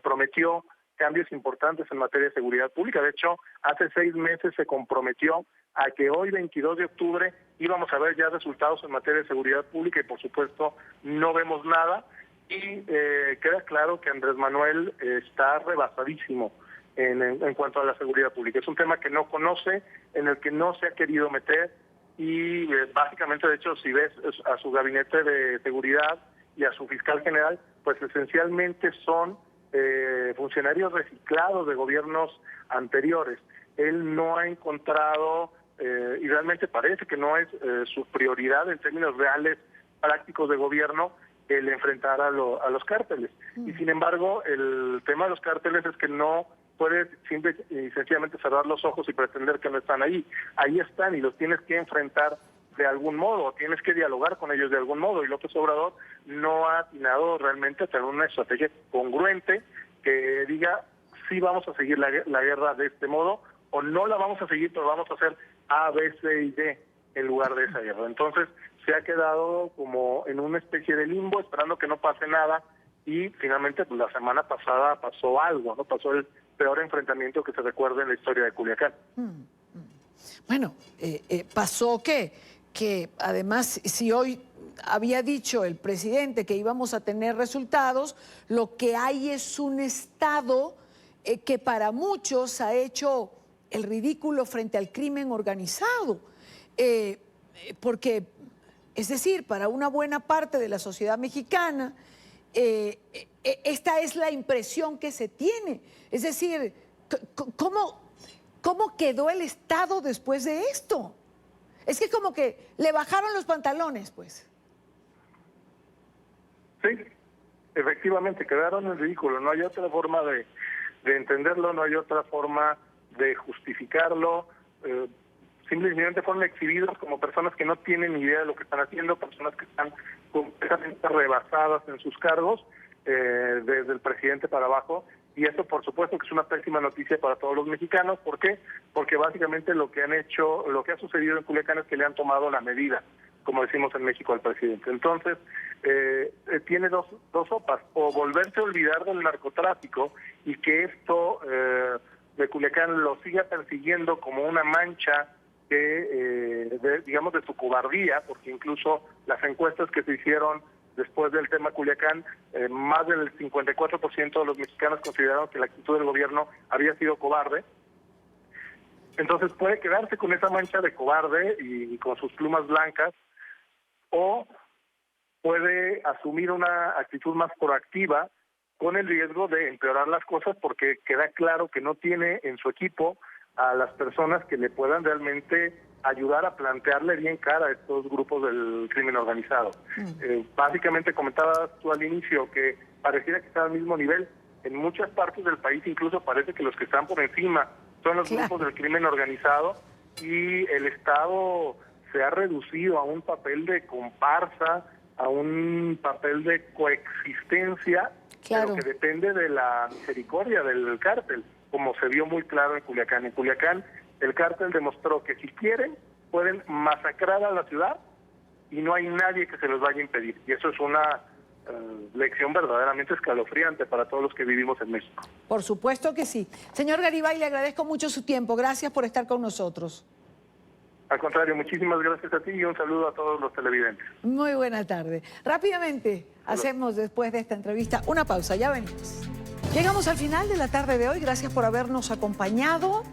prometió cambios importantes en materia de seguridad pública. De hecho, hace 6 meses se comprometió a que hoy, 22 de octubre, íbamos a ver ya resultados en materia de seguridad pública, y por supuesto no vemos nada. Y queda claro que Andrés Manuel está rebasadísimo en cuanto a la seguridad pública. Es un tema que no conoce, en el que no se ha querido meter, y básicamente, de hecho, si ves a su gabinete de seguridad y a su fiscal general, pues esencialmente son funcionarios reciclados de gobiernos anteriores. Él no ha encontrado, y realmente parece que no es su prioridad en términos reales, prácticos de gobierno, el enfrentar a los cárteles. Y sin embargo, el tema de los cárteles es que no puedes simple y sencillamente cerrar los ojos y pretender que no están ahí. Ahí están y los tienes que enfrentar de algún modo, tienes que dialogar con ellos de algún modo, y López Obrador no ha atinado realmente a tener una estrategia congruente que diga sí vamos a seguir la guerra de este modo, o no la vamos a seguir, pero vamos a hacer A, B, C y D en lugar de esa guerra. Entonces se ha quedado como en una especie de limbo, esperando que no pase nada, y finalmente pues, la semana pasada pasó algo, ¿no? Pasó el peor enfrentamiento que se recuerda en la historia de Culiacán. Bueno, pasó que además, si hoy había dicho el presidente que íbamos a tener resultados, lo que hay es un Estado que para muchos ha hecho el ridículo frente al crimen organizado. Porque, es decir, para una buena parte de la sociedad mexicana, esta es la impresión que se tiene. Es decir, ¿cómo quedó el Estado después de esto? Es que como que le bajaron los pantalones, pues. Sí, efectivamente, quedaron en ridículo. No hay otra forma de entenderlo, no hay otra forma de justificarlo. Simplemente fueron exhibidos como personas que no tienen ni idea de lo que están haciendo, personas que están completamente rebasadas en sus cargos, desde el presidente para abajo. Y eso, por supuesto, que es una pésima noticia para todos los mexicanos. ¿Por qué? Porque básicamente lo que ha sucedido en Culiacán es que le han tomado la medida, como decimos en México, al presidente. Entonces, tiene dos sopas: o volverse a olvidar del narcotráfico y que esto de Culiacán lo siga persiguiendo como una mancha digamos, de su cobardía, porque incluso las encuestas que se hicieron después del tema Culiacán, más del 54% de los mexicanos consideraron que la actitud del gobierno había sido cobarde. Entonces puede quedarse con esa mancha de cobarde y con sus plumas blancas, o puede asumir una actitud más proactiva con el riesgo de empeorar las cosas, porque queda claro que no tiene en su equipo a las personas que le puedan realmente ayudar a plantearle bien cara a estos grupos del crimen organizado. Básicamente comentabas tú al inicio que pareciera que está al mismo nivel. En muchas partes del país incluso parece que los que están por encima son los grupos del crimen organizado, y el Estado se ha reducido a un papel de comparsa, a un papel de coexistencia, pero que depende de la misericordia del cártel, como se vio muy claro en Culiacán. En Culiacán el cártel demostró que si quieren pueden masacrar a la ciudad y no hay nadie que se los vaya a impedir. Y eso es una lección verdaderamente escalofriante para todos los que vivimos en México. Por supuesto que sí. Señor Garibay, le agradezco mucho su tiempo. Gracias por estar con nosotros. Al contrario, muchísimas gracias a ti y un saludo a todos los televidentes. Muy buena tarde. Rápidamente hacemos, después de esta entrevista, una pausa. Ya venimos. Llegamos al final de la tarde de hoy. Gracias por habernos acompañado.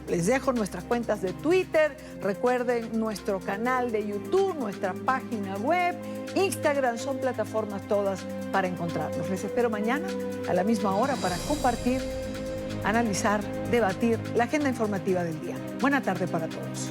Les dejo nuestras cuentas de Twitter. Recuerden nuestro canal de YouTube, nuestra página web, Instagram. Son plataformas todas para encontrarnos. Les espero mañana a la misma hora para compartir, analizar, debatir la agenda informativa del día. Buena tarde para todos.